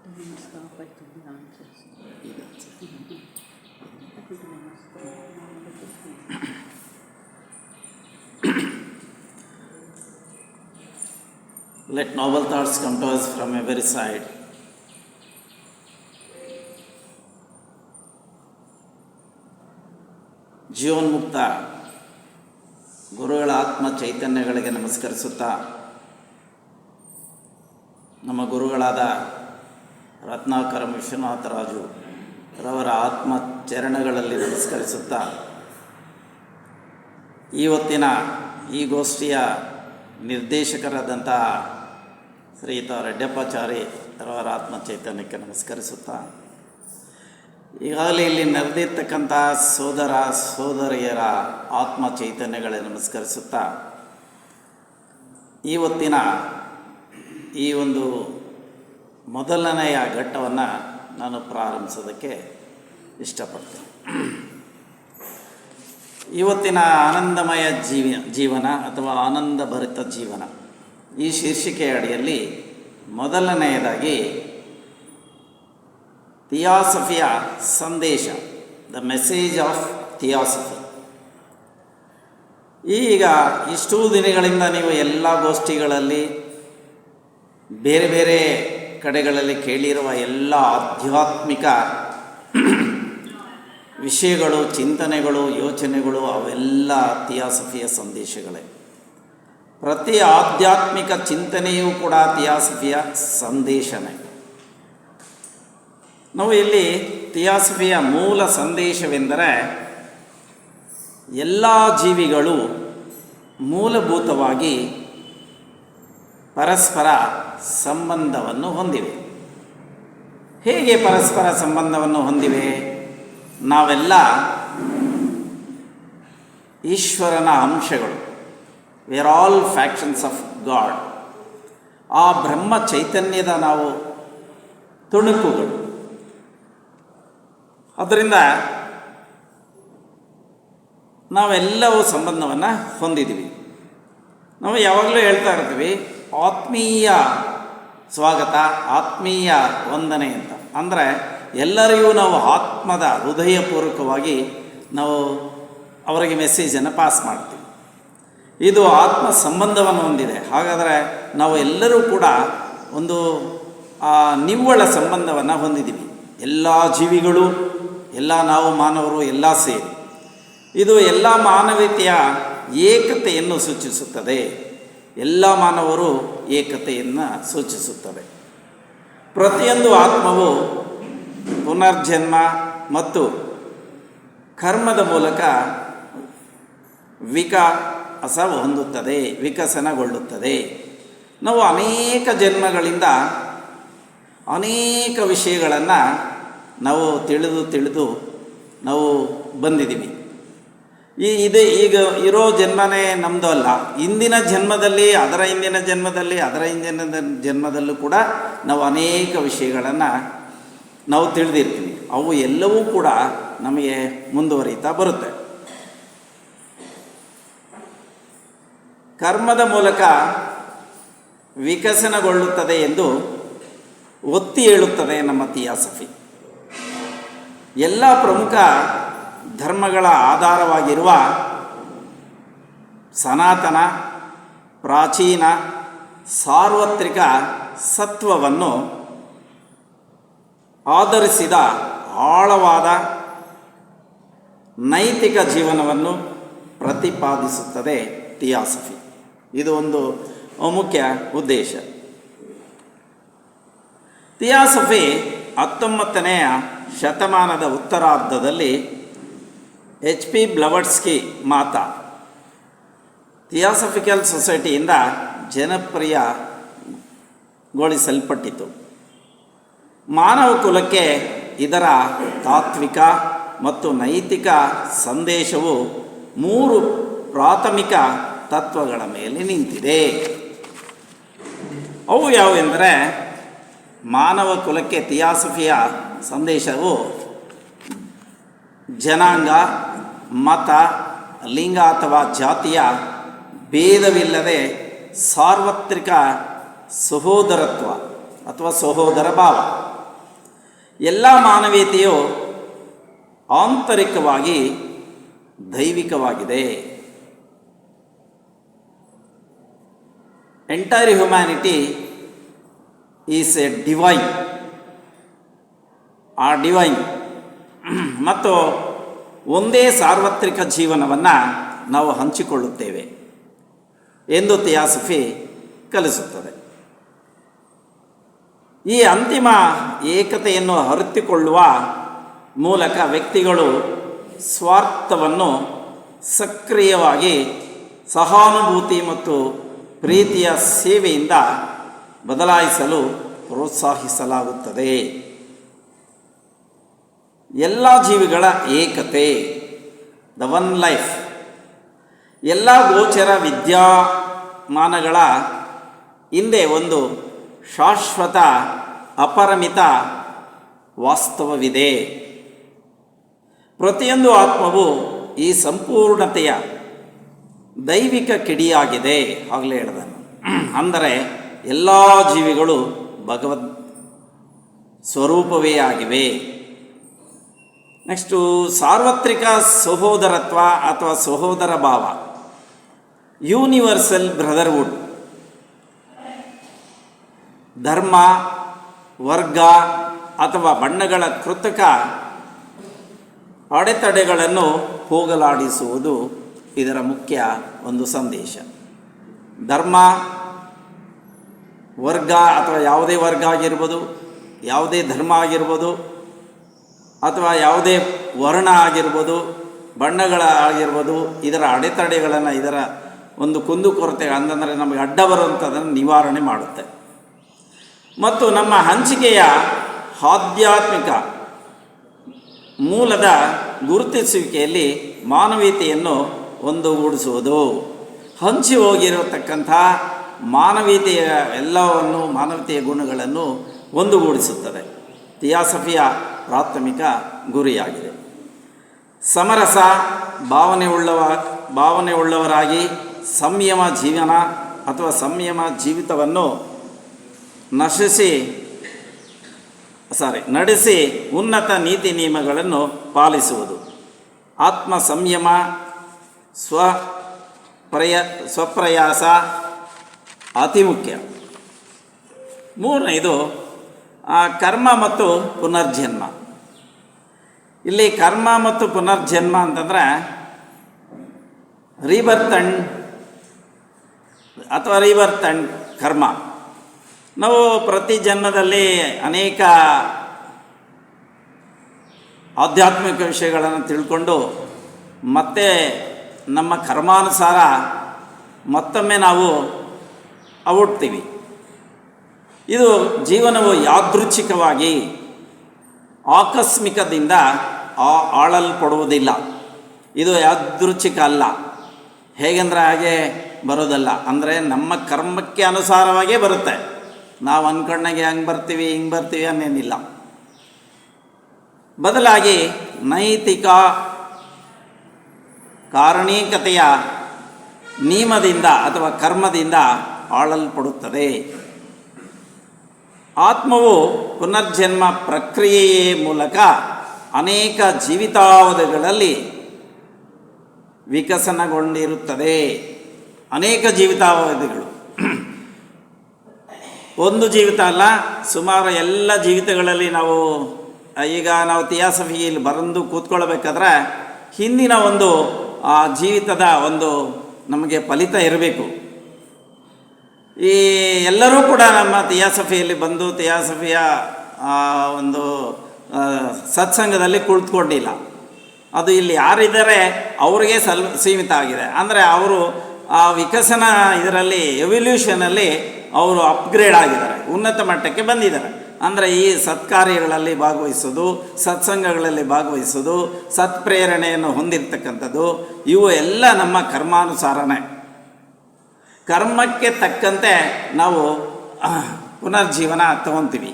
Let noble thoughts come to us from every side. ಜೀವನ್ಮುಕ್ತ ಗುರುಗಳ ಆತ್ಮ ಚೈತನ್ಯಗಳಿಗೆ ನಮಸ್ಕರಿಸುತ್ತಾ, ನಮ್ಮ ಗುರುಗಳಾದ ರತ್ನಾಕರ ವಿಶ್ವನಾಥರಾಜು ರವರ ಆತ್ಮ ಚರಣಗಳಲ್ಲಿ ನಮಸ್ಕರಿಸುತ್ತಾ, ಇವತ್ತಿನ ಈ ಗೋಷ್ಠಿಯ ನಿರ್ದೇಶಕರಾದಂತಹ ಶ್ರೀಯುತ ರೆಡ್ಡಪ್ಪಾಚಾರಿ ರವರ ಆತ್ಮ ಚೈತನ್ಯಕ್ಕೆ ನಮಸ್ಕರಿಸುತ್ತಾ, ಈಗಾಗಲೇ ಇಲ್ಲಿ ನೆರೆದಿರ್ತಕ್ಕಂಥ ಸೋದರ ಸೋದರಿಯರ ಆತ್ಮ ಚೈತನ್ಯಗಳಿಗೆ ನಮಸ್ಕರಿಸುತ್ತಾ, ಇವತ್ತಿನ ಈ ಒಂದು ಮೊದಲನೆಯ ಘಟ್ಟವನ್ನು ನಾನು ಪ್ರಾರಂಭಿಸೋದಕ್ಕೆ ಇಷ್ಟಪಡ್ತೇನೆ. ಇವತ್ತಿನ ಆನಂದಮಯ ಜೀವನ ಅಥವಾ ಆನಂದಭರಿತ ಜೀವನ ಈ ಶೀರ್ಷಿಕೆಯ ಅಡಿಯಲ್ಲಿ ಮೊದಲನೆಯದಾಗಿ ಥಿಯಾಸಫಿಯ ಸಂದೇಶ, ದ ಮೆಸೇಜ್ ಆಫ್ ಥಿಯಾಸಫಿ. ಈಗ ಇಷ್ಟೂ ದಿನಗಳಿಂದ ನೀವು ಎಲ್ಲ ಗೋಷ್ಠಿಗಳಲ್ಲಿ ಬೇರೆ ಬೇರೆ ಕಡೆಗಳಲ್ಲಿ ಕೇಳಿರುವ ಎಲ್ಲ ಆಧ್ಯಾತ್ಮಿಕ ವಿಷಯಗಳು, ಚಿಂತನೆಗಳು, ಯೋಚನೆಗಳು ಅವೆಲ್ಲ ಥಿಯಾಸಫಿಯ ಸಂದೇಶಗಳೇ. ಪ್ರತಿ ಆಧ್ಯಾತ್ಮಿಕ ಚಿಂತನೆಯೂ ಕೂಡ ಥಿಯಾಸಫಿಯ ಸಂದೇಶನೇ. ನಾವು ಇಲ್ಲಿ ಥಿಯಾಸಫಿಯ ಮೂಲ ಸಂದೇಶವೆಂದರೆ, ಎಲ್ಲ ಜೀವಿಗಳು ಮೂಲಭೂತವಾಗಿ ಪರಸ್ಪರ ಸಂಬಂಧವನ್ನು ಹೊಂದಿವೆ. ಹೇಗೆ ಪರಸ್ಪರ ಸಂಬಂಧವನ್ನು ಹೊಂದಿವೆ? ನಾವೆಲ್ಲ ಈಶ್ವರನ ಅಂಶಗಳು. We are all factions of god. ಆ ಬ್ರಹ್ಮ ಚೈತನ್ಯದ ನಾವು ತುಣುಕುಗಳು. ಅದರಿಂದ ನಾವೆಲ್ಲವೂ ಸಂಬಂಧವನ್ನು ಹೊಂದಿದ್ದೀವಿ. ನಾವು ಯಾವಾಗಲೂ ಹೇಳ್ತಾ ಇರ್ತೀವಿ ಆತ್ಮೀಯ ಸ್ವಾಗತ, ಆತ್ಮೀಯ ವಂದನೆ ಅಂತ. ಅಂದರೆ ಎಲ್ಲರಿಗೂ ನಾವು ಆತ್ಮದ ಹೃದಯಪೂರ್ವಕವಾಗಿ ನಾವು ಅವರಿಗೆ ಮೆಸೇಜನ್ನು ಪಾಸ್ ಮಾಡ್ತೀವಿ. ಇದು ಆತ್ಮ ಸಂಬಂಧವನ್ನು ಹೊಂದಿದೆ. ಹಾಗಾದರೆ ನಾವು ಎಲ್ಲರೂ ಕೂಡ ಒಂದು ನಿವ್ವಳ ಸಂಬಂಧವನ್ನು ಹೊಂದಿದ್ದೀವಿ. ಎಲ್ಲ ಜೀವಿಗಳು, ಎಲ್ಲ ನಾವು ಮಾನವರು ಎಲ್ಲ ಸೇರಿ. ಇದು ಎಲ್ಲ ಮಾನವೀಯತೆಯ ಏಕತೆಯನ್ನು ಸೂಚಿಸುತ್ತದೆ. ಎಲ್ಲ ಮಾನವರು ಏಕತೆಯನ್ನು ಸೂಚಿಸುತ್ತದೆ. ಪ್ರತಿಯೊಂದು ಆತ್ಮವು ಪುನರ್ಜನ್ಮ ಮತ್ತು ಕರ್ಮದ ಮೂಲಕ ವಿಕಾಸ ಹೊಂದುತ್ತದೆ, ವಿಕಸನಗೊಳ್ಳುತ್ತದೆ. ನಾವು ಅನೇಕ ಜನ್ಮಗಳಿಂದ ಅನೇಕ ವಿಷಯಗಳನ್ನು ನಾವು ತಿಳಿದು ನಾವು ಬಂದಿದ್ದೀವಿ. ಈಗ ಇರೋ ಜನ್ಮನೇ ನಮ್ಮದು ಅಲ್ಲ. ಇಂದಿನ ಜನ್ಮದಲ್ಲಿ, ಅದರ ಹಿಂದಿನ ಜನ್ಮದಲ್ಲಿ, ಅದರ ಹಿಂದಿನ ಜನ್ಮದಲ್ಲೂ ಕೂಡ ನಾವು ಅನೇಕ ವಿಷಯಗಳನ್ನು ನಾವು ತಿಳಿದಿರ್ತೀವಿ. ಅವು ಎಲ್ಲವೂ ಕೂಡ ನಮಗೆ ಮುಂದುವರಿತಾ ಬರುತ್ತೆ. ಕರ್ಮದ ಮೂಲಕ ವಿಕಸನಗೊಳ್ಳುತ್ತದೆ ಎಂದು ಒತ್ತಿ ಹೇಳುತ್ತದೆ ನಮ್ಮ ಥಿಯಾಸಫಿ. ಎಲ್ಲ ಪ್ರಮುಖ ಧರ್ಮಗಳ ಆಧಾರವಾಗಿರುವ ಸನಾತನ, ಪ್ರಾಚೀನ, ಸಾರ್ವತ್ರಿಕ ಸತ್ವವನ್ನು ಆಧರಿಸಿದ ಆಳವಾದ ನೈತಿಕ ಜೀವನವನ್ನು ಪ್ರತಿಪಾದಿಸುತ್ತದೆ ಥಿಯಾಸಫಿ. ಇದು ಒಂದು ಮುಖ್ಯ ಉದ್ದೇಶ. ಥಿಯಾಸಫಿ 19ನೇ ಶತಮಾನದ ಉತ್ತರಾರ್ಧದಲ್ಲಿ HP ಬ್ಲವಟ್ಸ್ಕಿ ಮಾತ ಥಿಯಾಸಫಿಕಲ್ ಸೊಸೈಟಿಯಿಂದ ಜನಪ್ರಿಯಗೊಳಿಸಲ್ಪಟ್ಟಿತು. ಮಾನವ ಕುಲಕ್ಕೆ ಇದರ ತಾತ್ವಿಕ ಮತ್ತು ನೈತಿಕ ಸಂದೇಶವು 3 ಪ್ರಾಥಮಿಕ ತತ್ವಗಳ ಮೇಲೆ ನಿಂತಿದೆ. ಅವು ಯಾವುವೆಂದರೆ, ಮಾನವ ಕುಲಕ್ಕೆ ಥಿಯಾಸಫಿಯ ಸಂದೇಶವು ಜನಾಂಗ, ಮತ, ಲಿಂಗ ಅಥವಾ ಜಾತಿಯ ಭೇದವಿಲ್ಲದೆ ಸಾರ್ವತ್ರಿಕ ಸಹೋದರತ್ವ ಅಥವಾ ಸಹೋದರ ಭಾವ ಎಲ್ಲ ಮಾನವೀಯತೆಯು ಆಂತರಿಕವಾಗಿ ದೈವಿಕವಾಗಿದೆ. Entire humanity is a divine. ಆ ಡಿವೈನ್ ಮತ್ತು ಒಂದೇ ಸಾರ್ವತ್ರಿಕ ಜೀವನವನ್ನು ನಾವು ಹಂಚಿಕೊಳ್ಳುತ್ತೇವೆ ಎಂದು ಥಿಯಾಸಫಿ ಕಲಿಸುತ್ತದೆ. ಈ ಅಂತಿಮ ಏಕತೆಯನ್ನು ಅರಿತುಕೊಳ್ಳುವ ಮೂಲಕ ವ್ಯಕ್ತಿಗಳು ಸ್ವಾರ್ಥವನ್ನು ಸಕ್ರಿಯವಾಗಿ ಸಹಾನುಭೂತಿ ಮತ್ತು ಪ್ರೀತಿಯ ಸೇವೆಯಿಂದ ಬದಲಾಯಿಸಲು ಪ್ರೋತ್ಸಾಹಿಸಲಾಗುತ್ತದೆ. ಎಲ್ಲ ಜೀವಿಗಳ ಏಕತೆ, ದ ಒನ್ ಲೈಫ್, ಎಲ್ಲ ಗೋಚರ ವಿದ್ಯಮಾನಗಳ ಹಿಂದೆ ಒಂದು ಶಾಶ್ವತ ಅಪರಿಮಿತ ವಾಸ್ತವವಿದೆ. ಪ್ರತಿಯೊಂದು ಆತ್ಮವು ಈ ಸಂಪೂರ್ಣತೆಯ ದೈವಿಕ ಕಿಡಿಯಾಗಿದೆ. ಆಗಲೇ ಹೇಳಿದನು. ಅಂದರೆ ಎಲ್ಲ ಜೀವಿಗಳು ಭಗವದ್ ಸ್ವರೂಪವೇ ಆಗಿವೆ. ನೆಕ್ಸ್ಟು ಸಾರ್ವತ್ರಿಕ ಸಹೋದರತ್ವ ಅಥವಾ ಸಹೋದರ ಭಾವ, ಯೂನಿವರ್ಸಲ್ ಬ್ರದರ್ಹುಡ್. ಧರ್ಮ, ವರ್ಗ ಅಥವಾ ಬಣ್ಣಗಳ ಕೃತಕ ಅಡೆತಡೆಗಳನ್ನು ಹೋಗಲಾಡಿಸುವುದು ಇದರ ಮುಖ್ಯ ಒಂದು ಸಂದೇಶ. ಧರ್ಮ, ವರ್ಗ ಅಥವಾ ಯಾವುದೇ ವರ್ಗ ಆಗಿರ್ಬೋದು, ಯಾವುದೇ ಧರ್ಮ ಆಗಿರ್ಬೋದು, ಅಥವಾ ಯಾವುದೇ ವರ್ಣ ಆಗಿರ್ಬೋದು, ಬಣ್ಣಗಳ ಆಗಿರ್ಬೋದು, ಇದರ ಅಡೆತಡೆಗಳನ್ನು, ಇದರ ಒಂದು ಕುಂದುಕೊರತೆ ಅಂದರೆ ನಮಗೆ ಅಡ್ಡ ಬರುವಂಥದ್ದನ್ನು ನಿವಾರಣೆ ಮಾಡುತ್ತೆ. ಮತ್ತು ನಮ್ಮ ಹಂಚಿಕೆಯ ಆಧ್ಯಾತ್ಮಿಕ ಮೂಲದ ಗುರುತಿಸುವಿಕೆಯಲ್ಲಿ ಮಾನವೀಯತೆಯನ್ನು ಒಂದುಗೂಡಿಸುವುದು. ಹಂಚಿ ಹೋಗಿರತಕ್ಕಂಥ ಮಾನವೀಯತೆಯ ಎಲ್ಲವನ್ನು, ಮಾನವೀಯತೆಯ ಗುಣಗಳನ್ನು ಒಂದುಗೂಡಿಸುತ್ತದೆ. ಥಿಯಾಸಫಿಯ ಪ್ರಾಥಮಿಕ ಗುರಿಯಾಗಿದೆ. ಸಮರಸ ಭಾವನೆಯುಳ್ಳವರಾಗಿ ಸಂಯಮ ಜೀವನ ಅಥವಾ ಸಂಯಮ ಜೀವಿತವನ್ನು ನಡೆಸಿ ಉನ್ನತ ನೀತಿ ನಿಯಮಗಳನ್ನು ಪಾಲಿಸುವುದು. ಆತ್ಮ ಸಂಯಮ, ಸ್ವಪ್ರಯಾಸ ಅತಿ ಮುಖ್ಯ. ಮೂರನೇದು ಕರ್ಮ ಮತ್ತು ಪುನರ್ಜನ್ಮ. ಇಲ್ಲಿ ಕರ್ಮ ಮತ್ತು ಪುನರ್ಜನ್ಮ ಅಂತಂದರೆ ರೀಬರ್ತ್ ಆ್ಯಂಡ್ ಕರ್ಮ. ನಾವು ಪ್ರತಿ ಜನ್ಮದಲ್ಲಿ ಅನೇಕ ಆಧ್ಯಾತ್ಮಿಕ ವಿಷಯಗಳನ್ನು ತಿಳ್ಕೊಂಡು ಮತ್ತೆ ನಮ್ಮ ಕರ್ಮಾನುಸಾರ ಮತ್ತೊಮ್ಮೆ ನಾವು ಹುಟ್ತೀವಿ. ಇದು ಜೀವನವು ಯಾದೃಚ್ಛಿಕವಾಗಿ ಆಕಸ್ಮಿಕದಿಂದ ಆಳಲ್ಪಡುವುದಿಲ್ಲ. ಇದು ಯಾದೃಚ್ಛಿಕ ಅಲ್ಲ. ಹೇಗೆಂದರೆ ಹಾಗೆ ಬರೋದಲ್ಲ. ಅಂದರೆ ನಮ್ಮ ಕರ್ಮಕ್ಕೆ ಅನುಸಾರವಾಗೇ ಬರುತ್ತೆ. ನಾವು ಅಂದ್ಕೊಂಡಾಗೆ ಹಂಗೆ ಬರ್ತೀವಿ ಹಿಂಗೆ ಬರ್ತೀವಿ ಅನ್ನೇನಿಲ್ಲ. ಬದಲಾಗಿ ನೈತಿಕ ಕಾರಣೀಕತೆಯ ನಿಯಮದಿಂದ ಅಥವಾ ಕರ್ಮದಿಂದ ಆಳಲ್ಪಡುತ್ತದೆ. ಆತ್ಮವು ಪುನರ್ಜನ್ಮ ಪ್ರಕ್ರಿಯೆಯ ಮೂಲಕ ಅನೇಕ ಜೀವಿತಾವಧಿಗಳಲ್ಲಿ ವಿಕಸನಗೊಂಡಿರುತ್ತದೆ. ಅನೇಕ ಜೀವಿತಾವಧಿಗಳು, ಒಂದು ಜೀವಿತ ಅಲ್ಲ, ಸುಮಾರು ಎಲ್ಲ ಜೀವಿತಗಳಲ್ಲಿ ನಾವು ನಾವು ಥಿಯಾಸಫಿಯಲ್ಲಿ ಬರೆದು ಕೂತ್ಕೊಳ್ಬೇಕಾದ್ರೆ ಹಿಂದಿನ ಒಂದು ಜೀವಿತದ ಒಂದು ನಮಗೆ ಫಲಿತ ಇರಬೇಕು. ಈ ಎಲ್ಲರೂ ಕೂಡ ನಮ್ಮ ಥಿಯಾಸಫಿಯಲ್ಲಿ ಬಂದು ಥಿಯಾಸಫಿಯ ಒಂದು ಸತ್ಸಂಗದಲ್ಲಿ ಕುಳಿತುಕೊಂಡಿಲ್ಲ. ಅದು ಇಲ್ಲಿ ಯಾರಿದ್ದಾರೆ ಅವರಿಗೆ ಸೀಮಿತ ಆಗಿದೆ. ಅಂದರೆ ಅವರು ಆ ವಿಕಸನ ಇದರಲ್ಲಿ ಎವಲ್ಯೂಷನಲ್ಲಿ ಅವರು ಅಪ್ಗ್ರೇಡ್ ಆಗಿದ್ದಾರೆ, ಉನ್ನತ ಮಟ್ಟಕ್ಕೆ ಬಂದಿದ್ದಾರೆ. ಅಂದರೆ ಈ ಸತ್ಕಾರ್ಯಗಳಲ್ಲಿ ಭಾಗವಹಿಸೋದು, ಸತ್ಸಂಗಗಳಲ್ಲಿ ಭಾಗವಹಿಸೋದು, ಸತ್ಪ್ರೇರಣೆಯನ್ನು ಹೊಂದಿರತಕ್ಕಂಥದ್ದು, ಇವು ಎಲ್ಲ ನಮ್ಮ ಕರ್ಮಾನುಸಾರನೇ. ಕರ್ಮಕ್ಕೆ ತಕ್ಕಂತೆ ನಾವು ಪುನರ್ಜೀವನ ತಗೊತೀವಿ.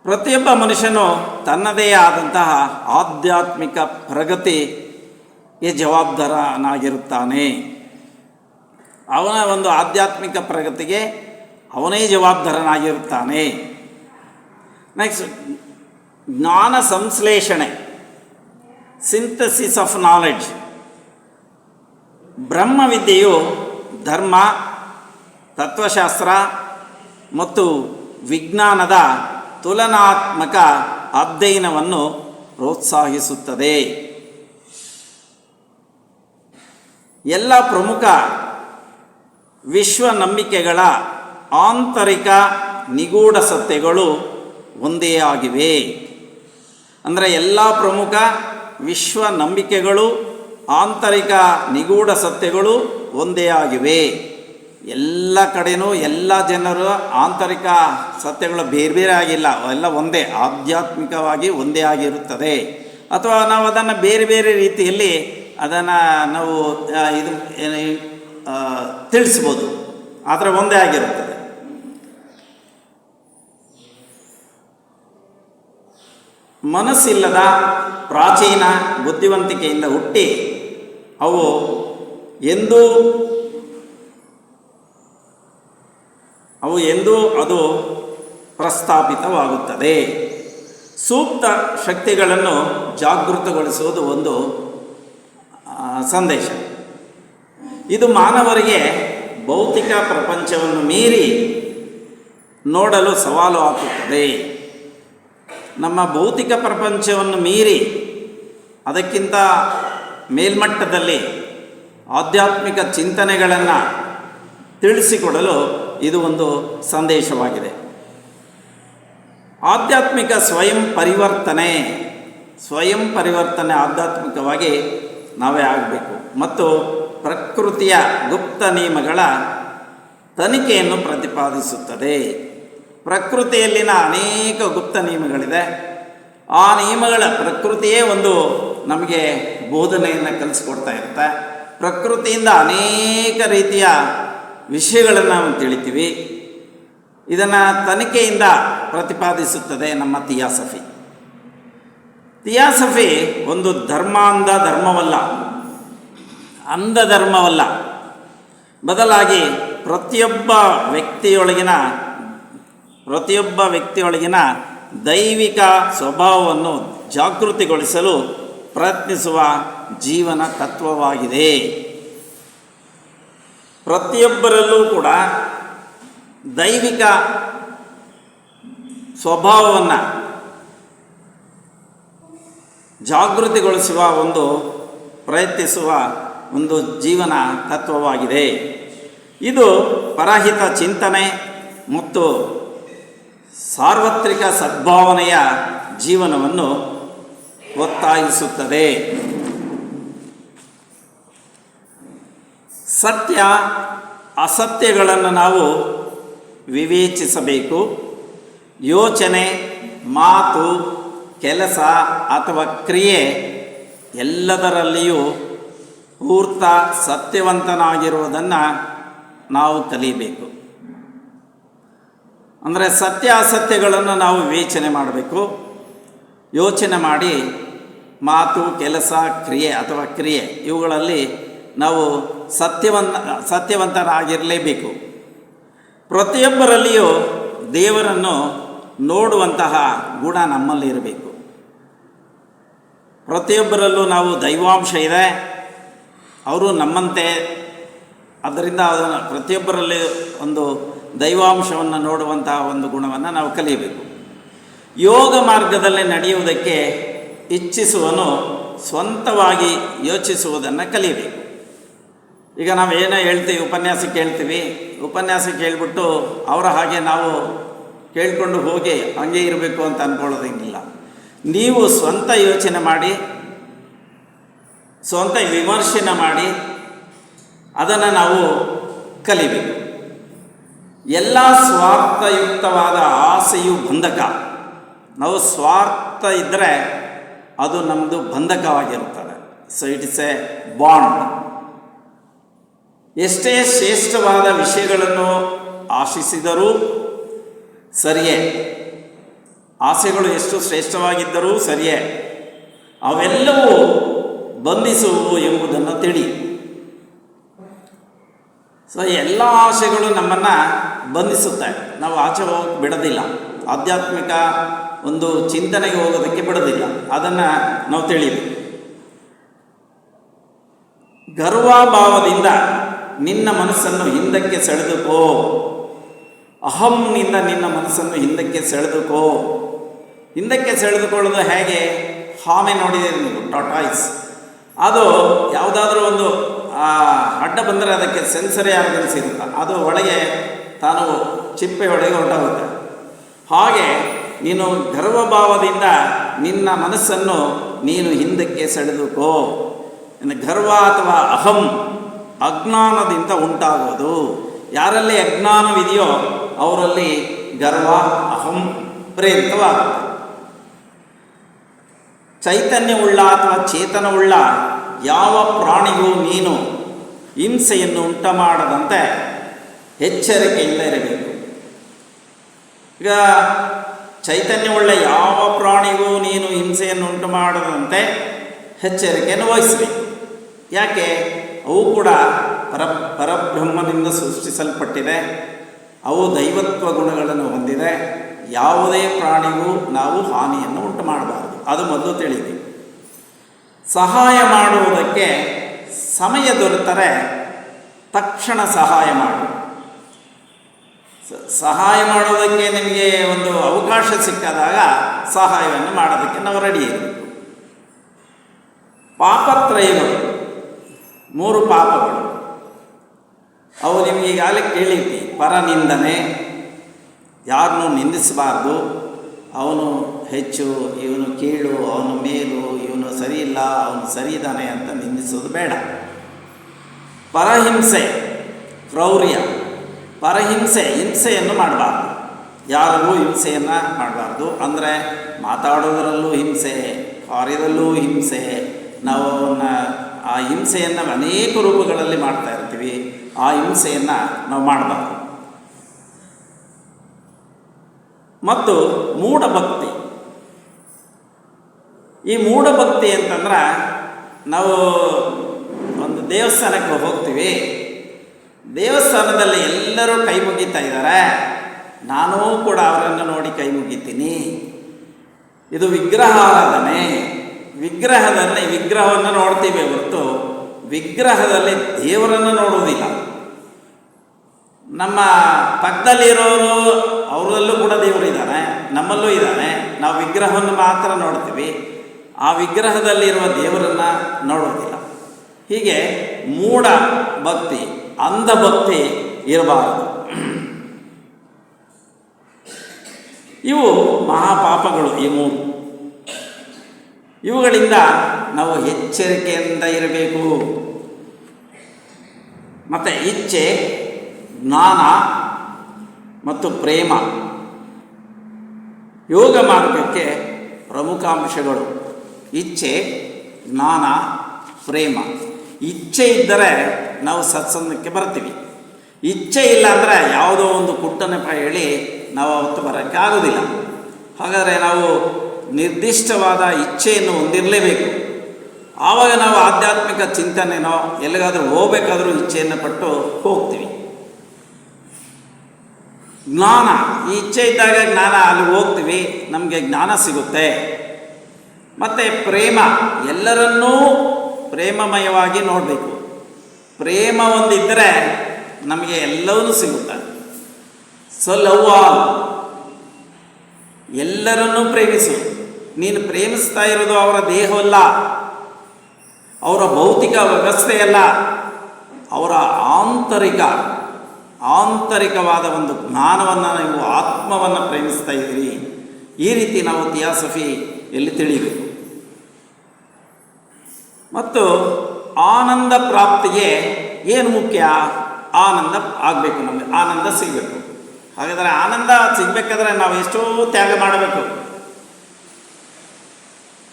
ಪ್ರತಿಯೊಬ್ಬ ಮನುಷ್ಯನು ತನ್ನದೇ ಆದಂತಹ ಆಧ್ಯಾತ್ಮಿಕ ಪ್ರಗತಿಗೆ ಜವಾಬ್ದಾರನಾಗಿರುತ್ತಾನೆ. ಅವನ ಒಂದು ಆಧ್ಯಾತ್ಮಿಕ ಪ್ರಗತಿಗೆ ಅವನೇ ಜವಾಬ್ದಾರನಾಗಿರುತ್ತಾನೆ. ನೆಕ್ಸ್ಟ್ ಜ್ಞಾನ ಸಂಶ್ಲೇಷಣೆ, ಸಿಂಥಸಿಸ್ ಆಫ್ ನಾಲೆಡ್ಜ್. ಬ್ರಹ್ಮವಿದ್ಯೆಯು ಧರ್ಮ, ತತ್ವಶಾಸ್ತ್ರ ಮತ್ತು ವಿಜ್ಞಾನದ ತುಲನಾತ್ಮಕ ಅಧ್ಯಯನವನ್ನು ಪ್ರೋತ್ಸಾಹಿಸುತ್ತದೆ. ಎಲ್ಲ ಪ್ರಮುಖ ವಿಶ್ವ ನಂಬಿಕೆಗಳ ಆಂತರಿಕ ನಿಗೂಢ ಸತ್ಯಗಳು ಒಂದೇ ಆಗಿವೆ. ಅಂದರೆ ಎಲ್ಲ ಪ್ರಮುಖ ವಿಶ್ವ ನಂಬಿಕೆಗಳು, ಆಂತರಿಕ ನಿಗೂಢ ಸತ್ಯಗಳು ಒಂದೇ ಆಗಿವೆ. ಎಲ್ಲ ಕಡೆಯೂ ಎಲ್ಲ ಜನರ ಆಂತರಿಕ ಸತ್ಯಗಳು ಬೇರೆ ಬೇರೆ ಆಗಿಲ್ಲ, ಅವೆಲ್ಲ ಒಂದೇ, ಆಧ್ಯಾತ್ಮಿಕವಾಗಿ ಒಂದೇ ಆಗಿರುತ್ತದೆ. ಅಥವಾ ನಾವು ಅದನ್ನು ಬೇರೆ ಬೇರೆ ರೀತಿಯಲ್ಲಿ ಅದನ್ನು ನಾವು ಇದು ತಿಳಿಸ್ಬೋದು, ಆದರೆ ಒಂದೇ ಆಗಿರುತ್ತದೆ. ಮನಸ್ಸಿಲ್ಲದ ಪ್ರಾಚೀನ ಬುದ್ಧಿವಂತಿಕೆಯಿಂದ ಹುಟ್ಟಿ ಅವು ಎಂದೂ ಅದು ಪ್ರಸ್ತಾಪಿತವಾಗುತ್ತದೆ. ಸೂಕ್ತ ಶಕ್ತಿಗಳನ್ನು ಜಾಗೃತಗೊಳಿಸುವುದು ಒಂದು ಸಂದೇಶ. ಇದು ಮಾನವರಿಗೆ ಭೌತಿಕ ಪ್ರಪಂಚವನ್ನು ಮೀರಿ ನೋಡಲು ಸವಾಲು ಹಾಕುತ್ತದೆ. ನಮ್ಮ ಭೌತಿಕ ಪ್ರಪಂಚವನ್ನು ಮೀರಿ ಅದಕ್ಕಿಂತ ಮೇಲ್ಮಟ್ಟದಲ್ಲಿ ಆಧ್ಯಾತ್ಮಿಕ ಚಿಂತನೆಗಳನ್ನು ತಿಳಿಸಿಕೊಡಲು ಇದು ಒಂದು ಸಂದೇಶವಾಗಿದೆ. ಆಧ್ಯಾತ್ಮಿಕ ಸ್ವಯಂ ಪರಿವರ್ತನೆ ಆಧ್ಯಾತ್ಮಿಕವಾಗಿ ನಾವೇ ಆಗಬೇಕು ಮತ್ತು ಪ್ರಕೃತಿಯ ಗುಪ್ತ ನಿಯಮಗಳ ತನಿಖೆಯನ್ನು ಪ್ರತಿಪಾದಿಸುತ್ತದೆ. ಪ್ರಕೃತಿಯಲ್ಲಿನ ಅನೇಕ ಗುಪ್ತ ನಿಯಮಗಳಿದೆ. ಆ ನಿಯಮಗಳ ಪ್ರಕೃತಿಯೇ ಒಂದು ನಮಗೆ ಬೋಧನೆಯನ್ನು ಕಲಿಸ್ಕೊಡ್ತಾ ಇರುತ್ತೆ. ಪ್ರಕೃತಿಯಿಂದ ಅನೇಕ ರೀತಿಯ ವಿಷಯಗಳನ್ನು ನಾವು ತಿಳಿತೀವಿ. ಇದನ್ನು ತನಿಖೆಯಿಂದ ಪ್ರತಿಪಾದಿಸುತ್ತದೆ ನಮ್ಮ ಥಿಯಾಸಫಿ ಒಂದು ಅಂಧ ಧರ್ಮವಲ್ಲ, ಬದಲಾಗಿ ಪ್ರತಿಯೊಬ್ಬ ವ್ಯಕ್ತಿಯೊಳಗಿನ ದೈವಿಕ ಸ್ವಭಾವವನ್ನು ಜಾಗೃತಿಗೊಳಿಸಲು ಪ್ರಯತ್ನಿಸುವ ಜೀವನ ತತ್ವವಾಗಿದೆ. ಪ್ರತಿಯೊಬ್ಬರಲ್ಲೂ ಕೂಡ ದೈವಿಕ ಸ್ವಭಾವವನ್ನು ಜಾಗೃತಿಗೊಳಿಸುವ ಪ್ರಯತ್ನಿಸುವ ಒಂದು ಜೀವನ ತತ್ವವಾಗಿದೆ. ಇದು ಪರಹಿತ ಚಿಂತನೆ ಮತ್ತು ಸಾರ್ವತ್ರಿಕ ಸದ್ಭಾವನೆಯ ಜೀವನವನ್ನು ಒತ್ತಾಯಿಸುತ್ತದೆ. ಸತ್ಯ ಅಸತ್ಯಗಳನ್ನು ನಾವು ವಿವೇಚಿಸಬೇಕು. ಯೋಚನೆ, ಮಾತು, ಕೆಲಸ ಅಥವಾ ಕ್ರಿಯೆ ಎಲ್ಲದರಲ್ಲಿಯೂ ಪೂರ್ತ ಸತ್ಯವಂತನಾಗಿರುವುದನ್ನು ನಾವು ಕಲಿಯಬೇಕು. ಅಂದರೆ ಸತ್ಯ ಅಸತ್ಯಗಳನ್ನು ನಾವು ವಿವೇಚನೆ ಮಾಡಬೇಕು. ಯೋಚನೆ ಮಾಡಿ ಮಾತು, ಕೆಲಸ, ಕ್ರಿಯೆ ಇವುಗಳಲ್ಲಿ ನಾವು ಸತ್ಯವಂತರಾಗಿರಲೇಬೇಕು. ಪ್ರತಿಯೊಬ್ಬರಲ್ಲಿಯೂ ದೇವರನ್ನು ನೋಡುವಂತಹ ಗುಣ ನಮ್ಮಲ್ಲಿ ಇರಬೇಕು. ಪ್ರತಿಯೊಬ್ಬರಲ್ಲೂ ನಾವು ದೈವಾಂಶ ಇದೆ, ಅವರು ನಮ್ಮಂತೆ. ಅದರಿಂದ ಅದನ್ನು ಪ್ರತಿಯೊಬ್ಬರಲ್ಲಿ ಒಂದು ದೈವಾಂಶವನ್ನು ನೋಡುವಂತಹ ಒಂದು ಗುಣವನ್ನು ನಾವು ಕಲಿಯಬೇಕು. ಯೋಗ ಮಾರ್ಗದಲ್ಲಿ ನಡೆಯುವುದಕ್ಕೆ ಇಚ್ಛಿಸುವನು ಸ್ವಂತವಾಗಿ ಯೋಚಿಸುವುದನ್ನು ಕಲಿಯಬೇಕು. ಈಗ ನಾವು ಏನೋ ಹೇಳ್ತೀವಿ, ಉಪನ್ಯಾಸಕ್ಕೆ ಹೇಳ್ಬಿಟ್ಟು ಅವರ ಹಾಗೆ ನಾವು ಕೇಳಿಕೊಂಡು ಹೋಗಿ ಹಂಗೆ ಇರಬೇಕು ಅಂತ ಅಂದ್ಕೊಳ್ಳೋದೇನಿಲ್ಲ. ನೀವು ಸ್ವಂತ ಯೋಚನೆ ಮಾಡಿ, ಸ್ವಂತ ವಿಮರ್ಶೆ ಮಾಡಿ ಅದನ್ನು ನಾವು ಕಲಿಬೇಕು. ಎಲ್ಲ ಸ್ವಾರ್ಥಯುಕ್ತವಾದ ಆಸೆಯು ಬಂಧಕ. ನಾವು ಸ್ವಾರ್ಥ ಇದ್ದರೆ ಅದು ನಮ್ಮದು ಬಂಧಕವಾಗಿರುತ್ತದೆ. So it is a bond. ಎಷ್ಟೇ ಶ್ರೇಷ್ಠವಾದ ವಿಷಯಗಳನ್ನು ಆಶಿಸಿದರೂ ಸರಿಯೇ, ಆಸೆಗಳು ಎಷ್ಟು ಶ್ರೇಷ್ಠವಾಗಿದ್ದರೂ ಸರಿಯೇ, ಅವೆಲ್ಲವೂ ಬಂಧಿಸುವು ಎಂಬುದನ್ನು ತಿಳಿ. ಸೊ ಎಲ್ಲ ಆಸೆಗಳು ನಮ್ಮನ್ನು ಬಂಧಿಸುತ್ತೆ, ನಾವು ಆಚೆ ಹೋಗಿ ಬಿಡೋದಿಲ್ಲ. ಆಧ್ಯಾತ್ಮಿಕ ಒಂದು ಚಿಂತನೆಗೆ ಹೋಗೋದಕ್ಕೆ ಬಿಡೋದಿಲ್ಲ. ಅದನ್ನು ನಾವು ತಿಳಿಯಬೇಕು. ಗರ್ವಭಾವದಿಂದ ನಿನ್ನ ಮನಸ್ಸನ್ನು ಹಿಂದಕ್ಕೆ ಸೆಳೆದುಕೋ. ಅಹಂನಿಂದ ನಿನ್ನ ಮನಸ್ಸನ್ನು ಹಿಂದಕ್ಕೆ ಸೆಳೆದುಕೋ. ಹಿಂದಕ್ಕೆ ಸೆಳೆದುಕೊಳ್ಳೋದು ಹೇಗೆ? ಆಮೆ ನೋಡಿದ್ದೀರಿ ನೀವು, ಟಾಟಾಯ್ಸ್. ಅದು ಯಾವುದಾದ್ರೂ ಒಂದು ಅಡ್ಡ ಬಂದರೆ ಅದಕ್ಕೆ ಸೆನ್ಸರಿ ಆರ್ಗನ್ಸ್ ಇರುತ್ತೆ, ಅದು ಒಳಗೆ ತಾನು ಚಿಪ್ಪೆ ಒಳಗೆ ಹೊರಟೋಗುತ್ತೆ. ಹಾಗೆ ನೀನು ಗರ್ವಭಾವದಿಂದ ನಿನ್ನ ಮನಸ್ಸನ್ನು ನೀನು ಹಿಂದಕ್ಕೆ ಸೆಳೆದುಕೋ. ಇನ್ನು ಗರ್ವ ಅಥವಾ ಅಹಂ ಅಜ್ಞಾನದಿಂದ ಉಂಟಾಗೋದು. ಯಾರಲ್ಲಿ ಅಜ್ಞಾನವಿದೆಯೋ ಅವರಲ್ಲಿ ಗರ್ವ ಅಹಂ ಪ್ರೇರಿತವಾಗುತ್ತೆ. ಚೈತನ್ಯವುಳ್ಳ ಅಥವಾ ಚೇತನವುಳ್ಳ ಯಾವ ಪ್ರಾಣಿಗೂ ನೀನು ಹಿಂಸೆಯನ್ನು ಉಂಟು ಮಾಡದಂತೆ ಎಚ್ಚರಿಕೆಯಿಂದ ಇರಬೇಕು. ಈಗ ಚೈತನ್ಯವುಳ್ಳ ಯಾವ ಪ್ರಾಣಿಗೂ ನೀನು ಹಿಂಸೆಯನ್ನು ಉಂಟು ಮಾಡದಂತೆ ಎಚ್ಚರಿಕೆಯನ್ನು ವಹಿಸಬೇಕು. ಯಾಕೆ? ಅವು ಕೂಡ ಪರಬ್ರಹ್ಮನಿಂದ ಸೃಷ್ಟಿಸಲ್ಪಟ್ಟಿದೆ. ಅವು ದೈವತ್ವ ಗುಣಗಳನ್ನು ಹೊಂದಿದೆ. ಯಾವುದೇ ಪ್ರಾಣಿಗೂ ನಾವು ಹಾನಿಯನ್ನು ಉಂಟು ಮಾಡಬಾರದು, ಅದು ಮೊದಲು ತಿಳಿಯಿರಿ. ಸಹಾಯ ಮಾಡುವುದಕ್ಕೆ ಸಮಯ ದೊರೆತರೆ ತಕ್ಷಣ ಸಹಾಯ ಮಾಡು. ಸಹಾಯ ಮಾಡೋದಕ್ಕೆ ನಿಮಗೆ ಒಂದು ಅವಕಾಶ ಸಿಕ್ಕಾದಾಗ ಸಹಾಯವನ್ನು ಮಾಡೋದಕ್ಕೆ ನಾವು ರೆಡಿ ಇರಬೇಕು. ಪಾಪತ್ರಯಗಳು, 3 ಪಾಪಗಳು, ಅವು ನಿಮಗೆ ಈಗಾಗಲೇ ಕೇಳಿರ್ತಿ. ಪರನಿಂದನೆ, ಯಾರನ್ನೂ ನಿಂದಿಸಬಾರ್ದು. ಅವನು ಹೆಚ್ಚು, ಇವನು ಕೀಳು, ಅವನು ಮೇಲು, ಇವನು ಸರಿ ಇಲ್ಲ, ಅವನು ಸರಿ ಇದ್ದಾನೆ ಅಂತ ನಿಂದಿಸೋದು ಬೇಡ. ಪರಹಿಂಸೆ, ಕ್ರೌರ್ಯ, ಹಿಂಸೆಯನ್ನು ಮಾಡಬಾರ್ದು. ಯಾರಿಗೂ ಹಿಂಸೆಯನ್ನು ಮಾಡಬಾರ್ದು. ಅಂದರೆ ಮಾತಾಡೋದರಲ್ಲೂ ಹಿಂಸೆ, ಕಾರ್ಯದಲ್ಲೂ ಹಿಂಸೆ. ನಾವು ಆ ಹಿಂಸೆಯನ್ನು ಅನೇಕ ರೂಪಗಳಲ್ಲಿ ಮಾಡ್ತಾ ಇರ್ತೀವಿ. ಆ ಹಿಂಸೆಯನ್ನು ನಾವು ಮಾಡಬಾರ್ದು. ಮತ್ತು ಮೂಢಭಕ್ತಿ. ಈ ಮೂಢಭಕ್ತಿ ಅಂತಂದ್ರೆ ನಾವು ಒಂದು ದೇವಸ್ಥಾನಕ್ಕೆ ಹೋಗ್ತೀವಿ. ದೇವಸ್ಥಾನದಲ್ಲಿ ಎಲ್ಲರೂ ಕೈ ಮುಗಿತಾ ಇದ್ದಾರೆ, ನಾನೂ ಕೂಡ ಅವರನ್ನು ನೋಡಿ ಕೈ ಮುಗಿತೀನಿ. ಇದು ವಿಗ್ರಹಾರಾಧನೆ. ವಿಗ್ರಹವನ್ನು ನೋಡ್ತೀವಿ ಹೊರತು ವಿಗ್ರಹದಲ್ಲಿ ದೇವರನ್ನು ನೋಡುವುದಿಲ್ಲ. ನಮ್ಮ ಪಕ್ಕದಲ್ಲಿರೋರು ಅವರಲ್ಲೂ ಕೂಡ ದೇವರು ಇದ್ದಾನೆ, ನಮ್ಮಲ್ಲೂ ಇದ್ದಾನೆ. ನಾವು ವಿಗ್ರಹವನ್ನು ಮಾತ್ರ ನೋಡ್ತೀವಿ, ಆ ವಿಗ್ರಹದಲ್ಲಿರುವ ದೇವರನ್ನು ನೋಡೋದಿಲ್ಲ. ಹೀಗೆ ಮೂಢ ಭಕ್ತಿ, ಅಂಧಭಕ್ತಿ ಇರಬಾರದು. ಇವು ಮಹಾಪಾಪಗಳು. ಈ 3 ಇವುಗಳಿಂದ ನಾವು ಎಚ್ಚರಿಕೆಯಿಂದ ಇರಬೇಕು. ಮತ್ತು ಇಚ್ಛೆ, ಜ್ಞಾನ ಮತ್ತು ಪ್ರೇಮ ಯೋಗ ಮಾರ್ಗಕ್ಕೆ ಪ್ರಮುಖ ಅಂಶಗಳು. ಇಚ್ಛೆ, ಜ್ಞಾನ, ಪ್ರೇಮ. ಇಚ್ಛೆ ಇದ್ದರೆ ನಾವು ಸತ್ಸಂಗಕ್ಕೆ ಬರ್ತೀವಿ. ಇಚ್ಛೆ ಇಲ್ಲ ಅಂದರೆ ಯಾವುದೋ ಒಂದು ಕುಟ್ಟನೆಪ ಹೇಳಿ ನಾವು ಅವತ್ತು ಬರೋಕ್ಕೆ ಆಗೋದಿಲ್ಲ. ಹಾಗಾದರೆ ನಾವು ನಿರ್ದಿಷ್ಟವಾದ ಇಚ್ಛೆಯನ್ನು ಹೊಂದಿರಲೇಬೇಕು. ಆವಾಗ ನಾವು ಆಧ್ಯಾತ್ಮಿಕ ಚಿಂತನೆನೋ ಎಲ್ಲಿಗಾದರೂ ಹೋಗಬೇಕಾದ್ರೂ ಇಚ್ಛೆಯನ್ನು ಪಟ್ಟು ಹೋಗ್ತೀವಿ. ಜ್ಞಾನ, ಈ ಇಚ್ಛೆ ಇದ್ದಾಗ ಜ್ಞಾನ, ಅಲ್ಲಿ ಹೋಗ್ತೀವಿ, ನಮಗೆ ಜ್ಞಾನ ಸಿಗುತ್ತೆ. ಮತ್ತು ಪ್ರೇಮ, ಎಲ್ಲರನ್ನೂ ಪ್ರೇಮಮಯವಾಗಿ ನೋಡಬೇಕು. ಪ್ರೇಮ ಒಂದಿದ್ದರೆ ನಮಗೆ ಎಲ್ಲವೂ ಸಿಗುತ್ತೆ. ಸೊ ಲವ್ ಆಲ್, ಎಲ್ಲರನ್ನೂ ಪ್ರೇಮಿಸು. ನೀನು ಪ್ರೇಮಿಸ್ತಾ ಇರೋದು ಅವರ ದೇಹವಲ್ಲ, ಅವರ ಭೌತಿಕ ವ್ಯವಸ್ಥೆಯಲ್ಲ, ಅವರ ಆಂತರಿಕವಾದ ಒಂದು ಜ್ಞಾನವನ್ನು, ನೀವು ಆತ್ಮವನ್ನು ಪ್ರೇಮಿಸ್ತಾ ಇದ್ದೀರಿ. ಈ ರೀತಿ ನಾವು ಥಿಯಾಸಫಿ ಎಲ್ಲಿ ತಿಳಿಯಬೇಕು. ಮತ್ತು ಆನಂದ ಪ್ರಾಪ್ತಿಗೆ ಏನು ಮುಖ್ಯ? ಆನಂದ ಆಗಬೇಕು, ನಮಗೆ ಆನಂದ ಸಿಗಬೇಕು. ಹಾಗಾದರೆ ಆನಂದ ಸಿಗಬೇಕಾದ್ರೆ ನಾವು ಎಷ್ಟೋ ತ್ಯಾಗ ಮಾಡಬೇಕು.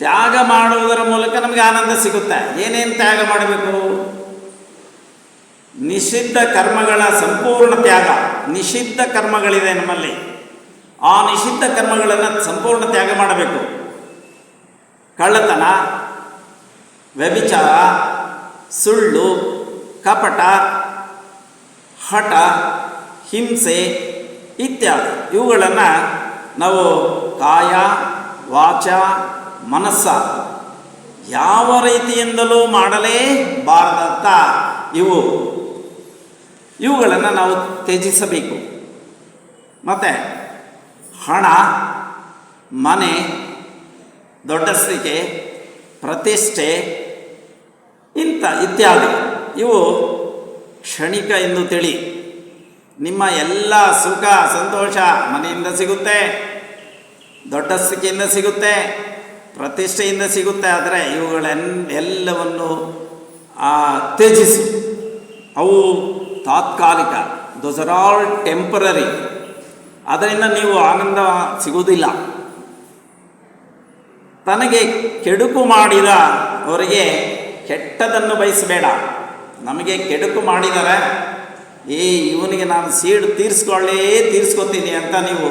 ತ್ಯಾಗ ಮಾಡುವುದರ ಮೂಲಕ ನಮಗೆ ಆನಂದ ಸಿಗುತ್ತೆ. ಏನೇನು ತ್ಯಾಗ ಮಾಡಬೇಕು? ನಿಷಿದ್ಧ ಕರ್ಮಗಳ ಸಂಪೂರ್ಣ ತ್ಯಾಗ. ನಿಷಿದ್ಧ ಕರ್ಮಗಳಿದೆ ನಮ್ಮಲ್ಲಿ, ಆ ನಿಷಿದ್ಧ ಕರ್ಮಗಳನ್ನು ಸಂಪೂರ್ಣ ತ್ಯಾಗ ಮಾಡಬೇಕು. ಕಳ್ಳತನ, ವ್ಯಭಿಚಾರ, ಸುಳ್ಳು, ಕಪಟ, ಹಠ, ಹಿಂಸೆ ಇತ್ಯಾದಿ ಇವುಗಳನ್ನು ನಾವು ಕಾಯ ವಾಚ ಮನಸ್ಸ ಯಾವ ರೀತಿಯಿಂದಲೂ ಮಾಡಲೇಬಾರದಂಥ ಇವುಗಳನ್ನು ನಾವು ತ್ಯಜಿಸಬೇಕು. ಮತ್ತು ಹಣ, ಮನೆ, ದೊಡ್ಡಸ್ತಿಕೆ, ಪ್ರತಿಷ್ಠೆ ಇತ್ಯಾದಿ ಇವು ಕ್ಷಣಿಕ ಎಂದು ತಿಳಿ. ನಿಮ್ಮ ಎಲ್ಲ ಸುಖ ಸಂತೋಷ ಮನೆಯಿಂದ ಸಿಗುತ್ತೆ, ದೊಡ್ಡಸ್ತಿಕೆಯಿಂದ ಸಿಗುತ್ತೆ, ಪ್ರತಿಷ್ಠೆಯಿಂದ ಸಿಗುತ್ತೆ. ಆದರೆ ಇವುಗಳೆಲ್ಲವನ್ನು ತ್ಯಜಿಸಿ. ಅವು ತಾತ್ಕಾಲಿಕ, ದೋಸ್ ಆರ್ ಆಲ್ ಟೆಂಪರರಿ. ಅದರಿಂದ ನೀವು ಆನಂದ ಸಿಗುವುದಿಲ್ಲ. ತನಗೆ ಕೆಡುಕು ಮಾಡಿದ ಅವರಿಗೆ ಕೆಟ್ಟದನ್ನು ಬಯಸಬೇಡ. ನಮಗೆ ಕೆಡುಕು ಮಾಡಿದರೆ ಇವನಿಗೆ ನಾನು ಸೀಡು ತೀರಿಸ್ಕೊತೀನಿ ಅಂತ ನೀವು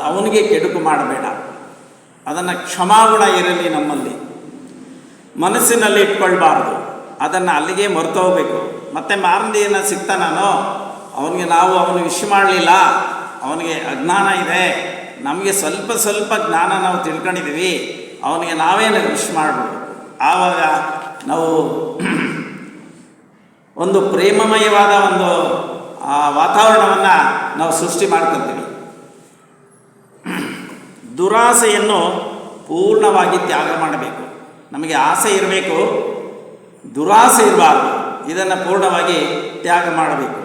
ಅವನಿಗೆ ಕೆಡುಕು ಮಾಡಬೇಡ. ಅದನ್ನು ಕ್ಷಮಾಗುಣ ಇರಲಿ ನಮ್ಮಲ್ಲಿ, ಮನಸ್ಸಿನಲ್ಲಿ ಇಟ್ಕೊಳ್ಬಾರ್ದು. ಅದನ್ನು ಅಲ್ಲಿಗೆ ಮರೆತು ಹೋಗಬೇಕು. ಮತ್ತು ಮಾರನೇನ ಸಿಗ್ತಾನೋ ಅವನು ವಿಶ್ ಮಾಡಲಿಲ್ಲ, ಅವನಿಗೆ ಅಜ್ಞಾನ ಇದೆ, ನಮಗೆ ಸ್ವಲ್ಪ ಜ್ಞಾನ ನಾವು ತಿಳ್ಕೊಂಡಿದ್ದೀವಿ, ಅವನಿಗೆ ನಾವೇನು ವಿಶ್ ಮಾಡಬೇಕು. ಆವಾಗ ನಾವು ಒಂದು ಪ್ರೇಮಮಯವಾದ ಒಂದು ವಾತಾವರಣವನ್ನು ನಾವು ಸೃಷ್ಟಿ ಮಾಡ್ಕೊತೀವಿ. ದುರಾಸೆಯನ್ನು ಪೂರ್ಣವಾಗಿ ತ್ಯಾಗ ಮಾಡಬೇಕು. ನಮಗೆ ಆಸೆ ಇರಬೇಕು, ದುರಾಸೆ ಇರಬಾರ್ದು. ಇದನ್ನು ಪೂರ್ಣವಾಗಿ ತ್ಯಾಗ ಮಾಡಬೇಕು.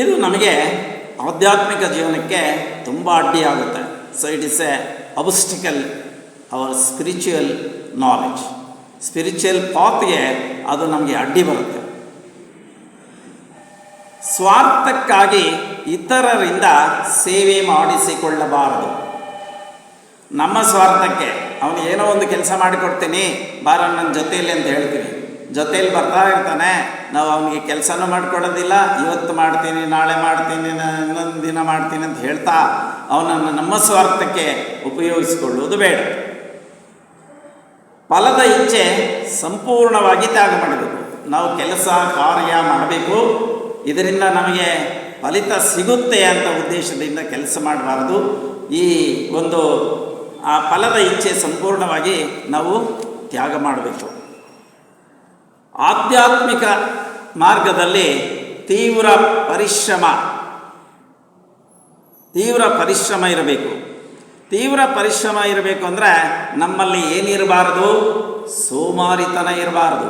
ಇದು ನಮಗೆ ಆಧ್ಯಾತ್ಮಿಕ ಜೀವನಕ್ಕೆ ತುಂಬ ಅಡ್ಡಿಯಾಗುತ್ತೆ. So it is a obstacle our spiritual knowledge. Spiritual ಪಾತ್ಗೆ ಅದು ನಮಗೆ ಅಡ್ಡಿ ಬರುತ್ತೆ. ಸ್ವಾರ್ಥಕ್ಕಾಗಿ ಇತರರಿಂದ ಸೇವೆ ಮಾಡಿಸಿಕೊಳ್ಳಬಾರದು. ನಮ್ಮ ಸ್ವಾರ್ಥಕ್ಕೆ ಅವನು ಏನೋ ಒಂದು ಕೆಲಸ ಮಾಡಿಕೊಡ್ತೀನಿ ಬಾರ ನನ್ನ ಜೊತೆಯಲ್ಲಿ ಅಂತ ಹೇಳ್ತೀವಿ. ಜೊತೆಯಲ್ಲಿ ಬರ್ತಾ ಇರ್ತಾನೆ, ನಾವು ಅವನಿಗೆ ಕೆಲಸನೂ ಮಾಡಿಕೊಡೋದಿಲ್ಲ. ಇವತ್ತು ಮಾಡ್ತೀನಿ, ನಾಳೆ ಮಾಡ್ತೀನಿ, ಇನ್ನೊಂದು ದಿನ ಮಾಡ್ತೀನಿ ಅಂತ ಹೇಳ್ತಾ ಅವನನ್ನು ನಮ್ಮ ಸ್ವಾರ್ಥಕ್ಕೆ ಉಪಯೋಗಿಸಿಕೊಳ್ಳುವುದು ಬೇಡ. ಫಲದ ಇಚ್ಛೆ ಸಂಪೂರ್ಣವಾಗಿ ತ್ಯಾಗ ಮಾಡಬೇಕು. ನಾವು ಕೆಲಸ ಕಾರ್ಯ ಮಾಡಬೇಕು, ಇದರಿಂದ ನಮಗೆ ಫಲಿತ ಸಿಗುತ್ತೆ ಅಂತ ಉದ್ದೇಶದಿಂದ ಕೆಲಸ ಮಾಡಬಾರದು. ಈ ಒಂದು ಆ ಫಲದ ಇಚ್ಛೆ ಸಂಪೂರ್ಣವಾಗಿ ನಾವು ತ್ಯಾಗ ಮಾಡಬೇಕು. ಆಧ್ಯಾತ್ಮಿಕ ಮಾರ್ಗದಲ್ಲಿ ತೀವ್ರ ಪರಿಶ್ರಮ ಇರಬೇಕು. ತೀವ್ರ ಪರಿಶ್ರಮ ಇರಬೇಕು ಅಂದರೆ ನಮ್ಮಲ್ಲಿ ಏನಿರಬಾರದು? ಸೋಮಾರಿತನ ಇರಬಾರದು,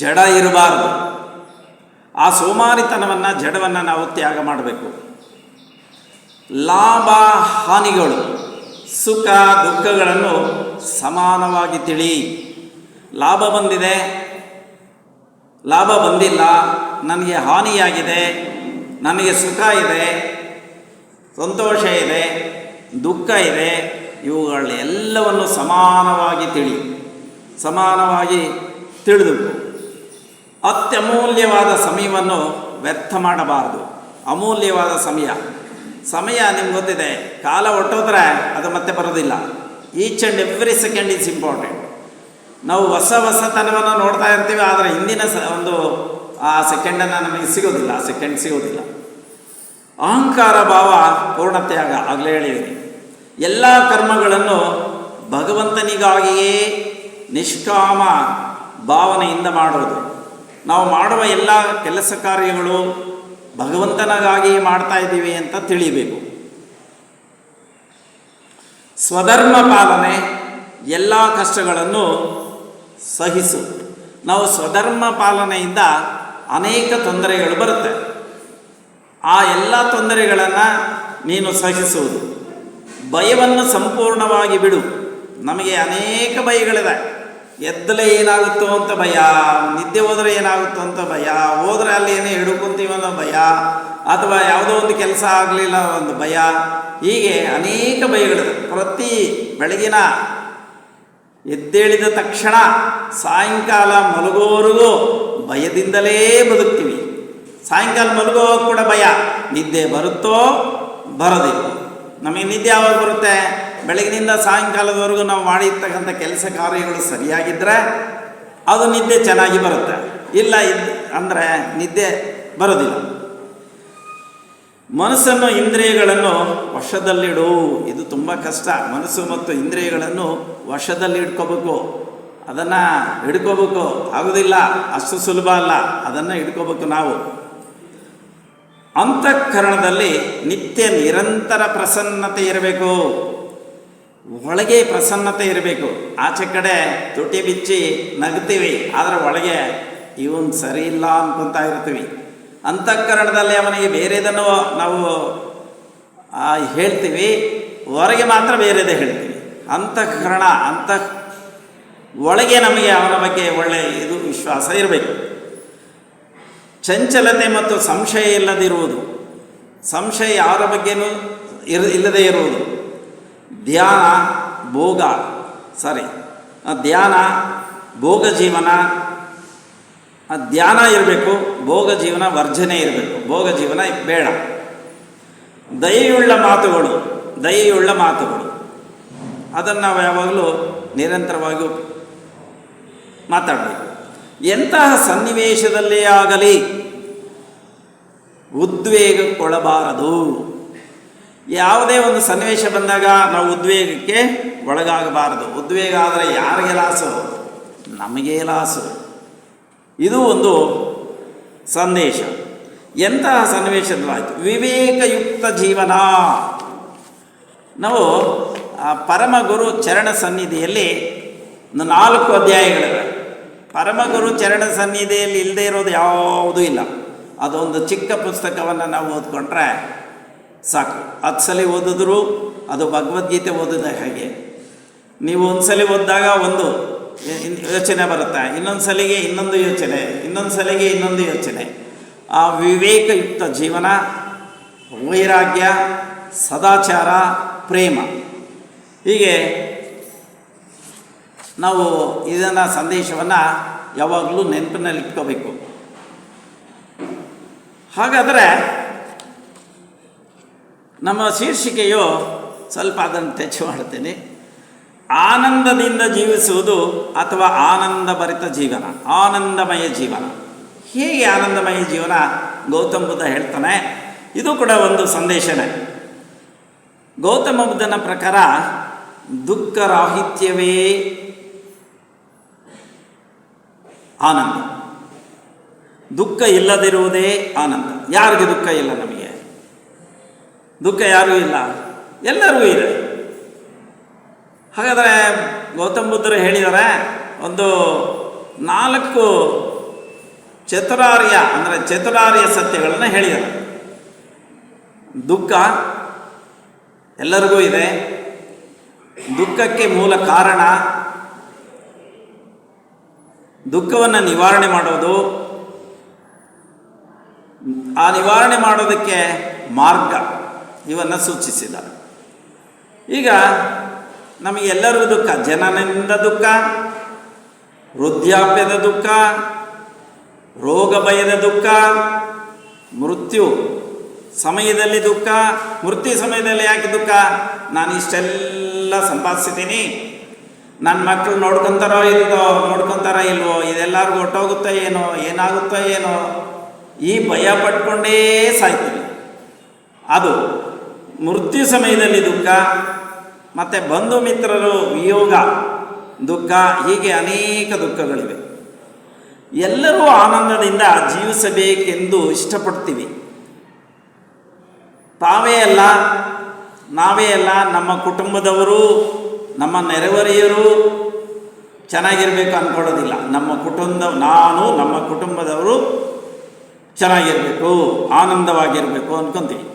ಜಡ ಇರಬಾರದು. ಆ ಸೋಮಾರಿತನವನ್ನು, ಜಡವನ್ನು ನಾವು ತ್ಯಾಗ ಮಾಡಬೇಕು. ಲಾಭ ಹಾನಿಗಳು, ಸುಖ ದುಃಖಗಳನ್ನು ಸಮಾನವಾಗಿ ತಿಳಿ. ಲಾಭ ಬಂದಿದೆ, ಲಾಭ ಬಂದಿಲ್ಲ, ನನಗೆ ಹಾನಿಯಾಗಿದೆ, ನನಗೆ ಸುಖ ಇದೆ, ಸಂತೋಷ ಇದೆ, ದುಃಖ ಇದೆ, ಇವುಗಳೆಲ್ಲವನ್ನು ಸಮಾನವಾಗಿ ತಿಳಿದು ಅತ್ಯಮೂಲ್ಯವಾದ ಸಮಯವನ್ನು ವ್ಯರ್ಥ ಮಾಡಬಾರದು. ಅಮೂಲ್ಯವಾದ ಸಮಯ ನಿಮ್ಗೆ ಗೊತ್ತಿದೆ, ಕಾಲ ಹೊಟ್ಟೋದ್ರೆ ಅದು ಮತ್ತೆ ಬರೋದಿಲ್ಲ. Each and every second is important. ನಾವು ಹೊಸತನವನ್ನು ನೋಡ್ತಾ ಇರ್ತೀವಿ, ಆದರೆ ಹಿಂದಿನ ಒಂದು ಆ ಸೆಕೆಂಡನ್ನು ನಮಗೆ ಸಿಗೋದಿಲ್ಲ. ಅಹಂಕಾರ ಭಾವ ಪೂರ್ಣತ್ಯಾಗ, ಆಗಲೇ ಹೇಳಿದ್ದೀನಿ. ಎಲ್ಲ ಕರ್ಮಗಳನ್ನು ಭಗವಂತನಿಗಾಗಿಯೇ ನಿಷ್ಕಾಮ ಭಾವನೆಯಿಂದ ಮಾಡೋದು. ನಾವು ಮಾಡುವ ಎಲ್ಲ ಕೆಲಸ ಕಾರ್ಯಗಳು ಭಗವಂತನಿಗಾಗಿಯೇ ಮಾಡ್ತಾ ಇದ್ದೀವಿ ಅಂತ ತಿಳಿಬೇಕು. ಸ್ವಧರ್ಮ ಪಾಲನೆ, ಎಲ್ಲ ಕಷ್ಟಗಳನ್ನು ಸಹಿಸು. ನಾವು ಸ್ವಧರ್ಮ ಪಾಲನೆಯಿಂದ ಅನೇಕ ತೊಂದರೆಗಳು ಬರುತ್ತೆ. ಆ ಎಲ್ಲ ತೊಂದರೆಗಳನ್ನು ನೀನು ಸಹಿಸುವುದು. ಭಯವನ್ನು ಸಂಪೂರ್ಣವಾಗಿ ಬಿಡು. ನಮಗೆ ಅನೇಕ ಭಯಗಳಿದೆ. ಎದ್ದಲೇ ಏನಾಗುತ್ತೋ ಅಂತ ಭಯ, ನಿದ್ದೆ ಹೋದರೆ ಏನಾಗುತ್ತೋ ಅಂತ ಭಯ, ಹೋದರೆ ಅಲ್ಲಿ ಏನೇ ಹಿಡ್ಕೊಂತೀವಿ ಅನ್ನೋ ಭಯ, ಅಥವಾ ಯಾವುದೋ ಒಂದು ಕೆಲಸ ಆಗಲಿಲ್ಲ ಒಂದು ಭಯ. ಹೀಗೆ ಅನೇಕ ಭಯಗಳಿದೆ. ಪ್ರತಿ ಬೆಳಗಿನ ಎದ್ದೇಳಿದ ತಕ್ಷಣ ಸಾಯಂಕಾಲ ಮಲಗೋವರೆಗೂ ಭಯದಿಂದಲೇ ಬದುಕ್ತೀವಿ. ಸಾಯಂಕಾಲ ಮಲಗೋವಾಗ ಕೂಡ ಭಯ, ನಿದ್ದೆ ಬರುತ್ತೋ ಬರೋದಿಲ್ಲ. ನಮಗೆ ನಿದ್ದೆ ಯಾವಾಗ ಬರುತ್ತೆ? ಬೆಳಗಿನಿಂದ ಸಾಯಂಕಾಲದವರೆಗೂ ನಾವು ಮಾಡಿರ್ತಕ್ಕಂಥ ಕೆಲಸ ಕಾರ್ಯಗಳು ಸರಿಯಾಗಿದ್ದರೆ ಅದು ನಿದ್ದೆ ಚೆನ್ನಾಗಿ ಬರುತ್ತೆ. ಇಲ್ಲ ಅಂದರೆ ನಿದ್ದೆ ಬರೋದಿಲ್ಲ. ಮನಸ್ಸನ್ನು ಇಂದ್ರಿಯಗಳನ್ನು ವಶದಲ್ಲಿಡು. ಇದು ತುಂಬ ಕಷ್ಟ. ಮನಸ್ಸು ಮತ್ತು ಇಂದ್ರಿಯಗಳನ್ನು ವಶದಲ್ಲಿ ಇಟ್ಕೋಬೇಕು. ಅದನ್ನು ಹಿಡ್ಕೋಬೇಕು. ಆಗೋದಿಲ್ಲ, ಅಷ್ಟು ಸುಲಭ ಅಲ್ಲ. ಅದನ್ನು ಹಿಡ್ಕೋಬೇಕು ನಾವು. ಅಂತಃಕರಣದಲ್ಲಿ ನಿತ್ಯ ನಿರಂತರ ಪ್ರಸನ್ನತೆ ಇರಬೇಕು. ಒಳಗೆ ಪ್ರಸನ್ನತೆ ಇರಬೇಕು. ಆಚೆ ಕಡೆ ತುಟಿ ಬಿಚ್ಚಿ ನಗ್ತೀವಿ, ಆದರೆ ಒಳಗೆ ಇವನು ಸರಿ ಇಲ್ಲ ಅನ್ಕೊತಾ ಇರ್ತೀವಿ. ಅಂತಃಕರಣದಲ್ಲಿ ಅವನಿಗೆ ಬೇರೆದನ್ನು ನಾವು ಹೇಳ್ತೀವಿ, ಹೊರಗೆ ಮಾತ್ರ ಬೇರೆದೇ ಹೇಳ್ತೀವಿ. ಅಂತಃಕರಣ ಒಳಗೆ ನಮಗೆ ಅವನ ಬಗ್ಗೆ ಒಳ್ಳೆಯ ಇದು ವಿಶ್ವಾಸ ಇರಬೇಕು. ಚಂಚಲತೆ ಮತ್ತು ಸಂಶಯ ಇಲ್ಲದಿರುವುದು. ಸಂಶಯ ಯಾರ ಬಗ್ಗೆನೂ ಇಲ್ಲದೇ ಇರುವುದು. ಧ್ಯಾನ ಭೋಗ ಜೀವನ. ಧ್ಯಾನ ಇರಬೇಕು, ಭೋಗ ಜೀವನ ವರ್ಜನೆ ಇರಬೇಕು. ಭೋಗ ಜೀವನ ಬೇಡ. ದಯೆಯುಳ್ಳ ಮಾತುಗಳು ಅದನ್ನು ನಾವು ಯಾವಾಗಲೂ ನಿರಂತರವಾಗಿ ಮಾತಾಡಬೇಕು. ಎಂತಹ ಸನ್ನಿವೇಶದಲ್ಲೇ ಆಗಲಿ ಉದ್ವೇಗಕ್ಕೊಳಬಾರದು. ಯಾವುದೇ ಒಂದು ಸನ್ನಿವೇಶ ಬಂದಾಗ ನಾವು ಉದ್ವೇಗಕ್ಕೆ ಒಳಗಾಗಬಾರದು. ಉದ್ವೇಗ ಆದರೆ ಯಾರಿಗೆ ಲಾಸು? ನಮಗೇ ಲಾಸು. ಇದು ಒಂದು ಸಂದೇಶ. ಎಂತಹ ಸನ್ನಿವೇಶದಲ್ಲಾಯಿತು. ವಿವೇಕಯುಕ್ತ ಜೀವನ. ನಾವು ಪರಮಗುರು ಚರಣ ಸನ್ನಿಧಿಯಲ್ಲಿ 4 ಅಧ್ಯಾಯಗಳಿವೆ. ಪರಮಗುರು ಚರಣ ಸನ್ನಿಧಿಯಲ್ಲಿ ಇಲ್ಲದೆ ಇರೋದು ಯಾವುದೂ ಇಲ್ಲ. ಅದೊಂದು ಚಿಕ್ಕ ಪುಸ್ತಕವನ್ನು ನಾವು ಓದ್ಕೊಂಡ್ರೆ ಸಾಕು. 10 ಸಲ ಓದಿದ್ರು ಅದು ಭಗವದ್ಗೀತೆ ಓದಿದ ಹಾಗೆ. ನೀವು ಒಂದು ಸಲ ಓದಿದಾಗ ಒಂದು ಯೋಚನೆ ಬರುತ್ತೆ, ಇನ್ನೊಂದು ಸಲಿಗೆ ಇನ್ನೊಂದು ಯೋಚನೆ, ಇನ್ನೊಂದು ಸಲಿಗೆ ಇನ್ನೊಂದು ಯೋಚನೆ. ಆ ವಿವೇಕಯುಕ್ತ ಜೀವನ, ವೈರಾಗ್ಯ, ಸದಾಚಾರ, ಪ್ರೇಮ, ಹೀಗೆ ನಾವು ಇದನ್ನು ಸಂದೇಶವನ್ನು ಯಾವಾಗಲೂ ನೆನಪಿನಲ್ಲಿ ಇಟ್ಕೋಬೇಕು. ಹಾಗಾದರೆ ನಮ್ಮ ಶೀರ್ಷಿಕೆಯು ಸ್ವಲ್ಪ ಅದನ್ನು ಟಚ್ ಮಾಡ್ತೇನೆ. ಆನಂದದಿಂದ ಜೀವಿಸುವುದು ಅಥವಾ ಆನಂದಭರಿತ ಜೀವನ, ಆನಂದಮಯ ಜೀವನ. ಹೇಗೆ ಆನಂದಮಯ ಜೀವನ? ಗೌತಮ ಬುದ್ಧ ಹೇಳ್ತಾನೆ. ಇದು ಕೂಡ ಒಂದು ಸಂದೇಶನೇ. ಗೌತಮ ಬುದ್ಧನ ಪ್ರಕಾರ ದುಃಖರಾಹಿತ್ಯವೇ ಆನಂದ. ದುಃಖ ಇಲ್ಲದಿರುವುದೇ ಆನಂದ. ಯಾರಿಗೆ ದುಃಖ ಇಲ್ಲ? ನಮಗೆ ದುಃಖ ಯಾರೂ ಇಲ್ಲ, ಎಲ್ಲರಿಗೂ ಇದೆ. ಹಾಗಾದರೆ ಗೌತಮ ಬುದ್ಧರು ಹೇಳಿದ್ದಾರೆ, ಒಂದು 4 ಚತುರಾರ್ಯ ಸತ್ಯಗಳನ್ನು ಹೇಳಿದ್ದಾರೆ. ದುಃಖ ಎಲ್ಲರಿಗೂ ಇದೆ. ದುಃಖಕ್ಕೆ ಮೂಲ ಕಾರಣ, ದುಃಖವನ್ನು ನಿವಾರಣೆ ಮಾಡೋದು, ಆ ನಿವಾರಣೆ ಮಾಡೋದಕ್ಕೆ ಮಾರ್ಗ, ಇವನ್ನು ಸೂಚಿಸಿದ್ದಾರೆ. ಈಗ ನಮಗೆಲ್ಲರಿಗೂ ದುಃಖ. ಜನನದಿಂದ ದುಃಖ, ವೃದ್ಧಾಪ್ಯದ ದುಃಖ, ರೋಗ ಭಯದ ದುಃಖ, ಮೃತ್ಯು ಸಮಯದಲ್ಲಿ ದುಃಖ. ಮೃತ್ಯು ಸಮಯದಲ್ಲಿ ಯಾಕೆ ದುಃಖ? ನಾನು ಇಷ್ಟೆಲ್ಲ ಸಂಪಾದಿಸಿದ್ದೀನಿ, ನನ್ನ ಮಕ್ಕಳು ನೋಡ್ಕೊತಾರೋ ಇಲ್ವೋ, ಇದೆಲ್ಲರಿಗೂ ಹೊಟ್ಟೋಗುತ್ತೋ ಏನೋ, ಏನಾಗುತ್ತೋ ಏನೋ, ಈ ಭಯ ಪಟ್ಕೊಂಡೇ ಸಾಯ್ತೀವಿ. ಅದು ಮೃತ್ಯು ಸಮಯದಲ್ಲಿ ದುಃಖ. ಮತ್ತು ಬಂಧು ಮಿತ್ರರು ವಿಯೋಗ ದುಃಖ. ಹೀಗೆ ಅನೇಕ ದುಃಖಗಳಿವೆ. ಎಲ್ಲರೂ ಆನಂದದಿಂದ ಜೀವಿಸಬೇಕೆಂದು ಇಷ್ಟಪಡ್ತೀವಿ. ನಾವೇ ಅಲ್ಲ, ನಮ್ಮ ಕುಟುಂಬದವರು, ನಮ್ಮ ನೆರೆಹೊರೆಯರು ಚೆನ್ನಾಗಿರಬೇಕು ಅಂದ್ಕೊಳ್ಳೋದಿಲ್ಲ. ನಮ್ಮ ಕುಟುಂಬದವರು ಚೆನ್ನಾಗಿರಬೇಕು, ಆನಂದವಾಗಿರಬೇಕು ಅಂದ್ಕೊತೀವಿ,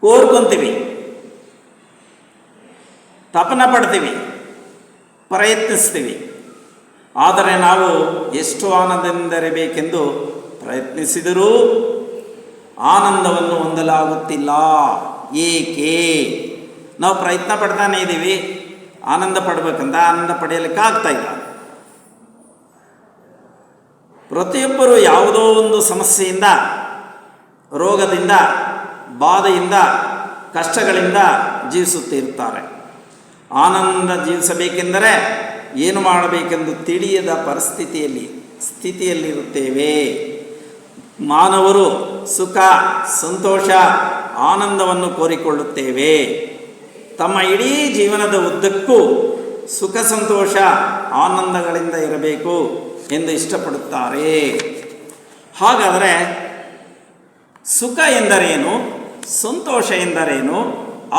ಕೋರ್ಕೊತೀವಿ, ತಪನ ಪಡ್ತೀವಿ, ಪ್ರಯತ್ನಿಸ್ತೀವಿ. ಆದರೆ ನಾವು ಎಷ್ಟು ಆನಂದದಿಂದಿರಬೇಕೆಂದು ಪ್ರಯತ್ನಿಸಿದರೂ ಆನಂದವನ್ನು ಹೊಂದಲಾಗುತ್ತಿಲ್ಲ. ಏಕೆ? ನಾವು ಪ್ರಯತ್ನ ಪಡ್ತಾನೆ ಇದ್ದೀವಿ, ಆನಂದ ಪಡಬೇಕಂತ ಆನಂದ ಪಡೆಯಲಿಕ್ಕಾಗ್ತಾ ಇಲ್ಲ. ಪ್ರತಿಯೊಬ್ಬರು ಯಾವುದೋ ಒಂದು ಸಮಸ್ಯೆಯಿಂದ, ರೋಗದಿಂದ, ಬಾಧೆಯಿಂದ, ಕಷ್ಟಗಳಿಂದ ಜೀವಿಸುತ್ತಿರ್ತಾರೆ. ಆನಂದ ಜೀವಿಸಬೇಕೆಂದರೆ ಏನು ಮಾಡಬೇಕೆಂದು ತಿಳಿಯದ ಸ್ಥಿತಿಯಲ್ಲಿರುತ್ತೇವೆ. ಮಾನವರು ಸುಖ, ಸಂತೋಷ, ಆನಂದವನ್ನು ಕೋರಿಕೊಳ್ಳುತ್ತೇವೆ. ತಮ್ಮ ಇಡೀ ಜೀವನದ ಉದ್ದಕ್ಕೂ ಸುಖ, ಸಂತೋಷ, ಆನಂದಗಳಿಂದ ಇರಬೇಕು ಎಂದು ಇಷ್ಟಪಡುತ್ತಾರೆ. ಹಾಗಾದರೆ ಸುಖ ಎಂದರೇನು? ಸಂತೋಷ ಎಂದರೇನು?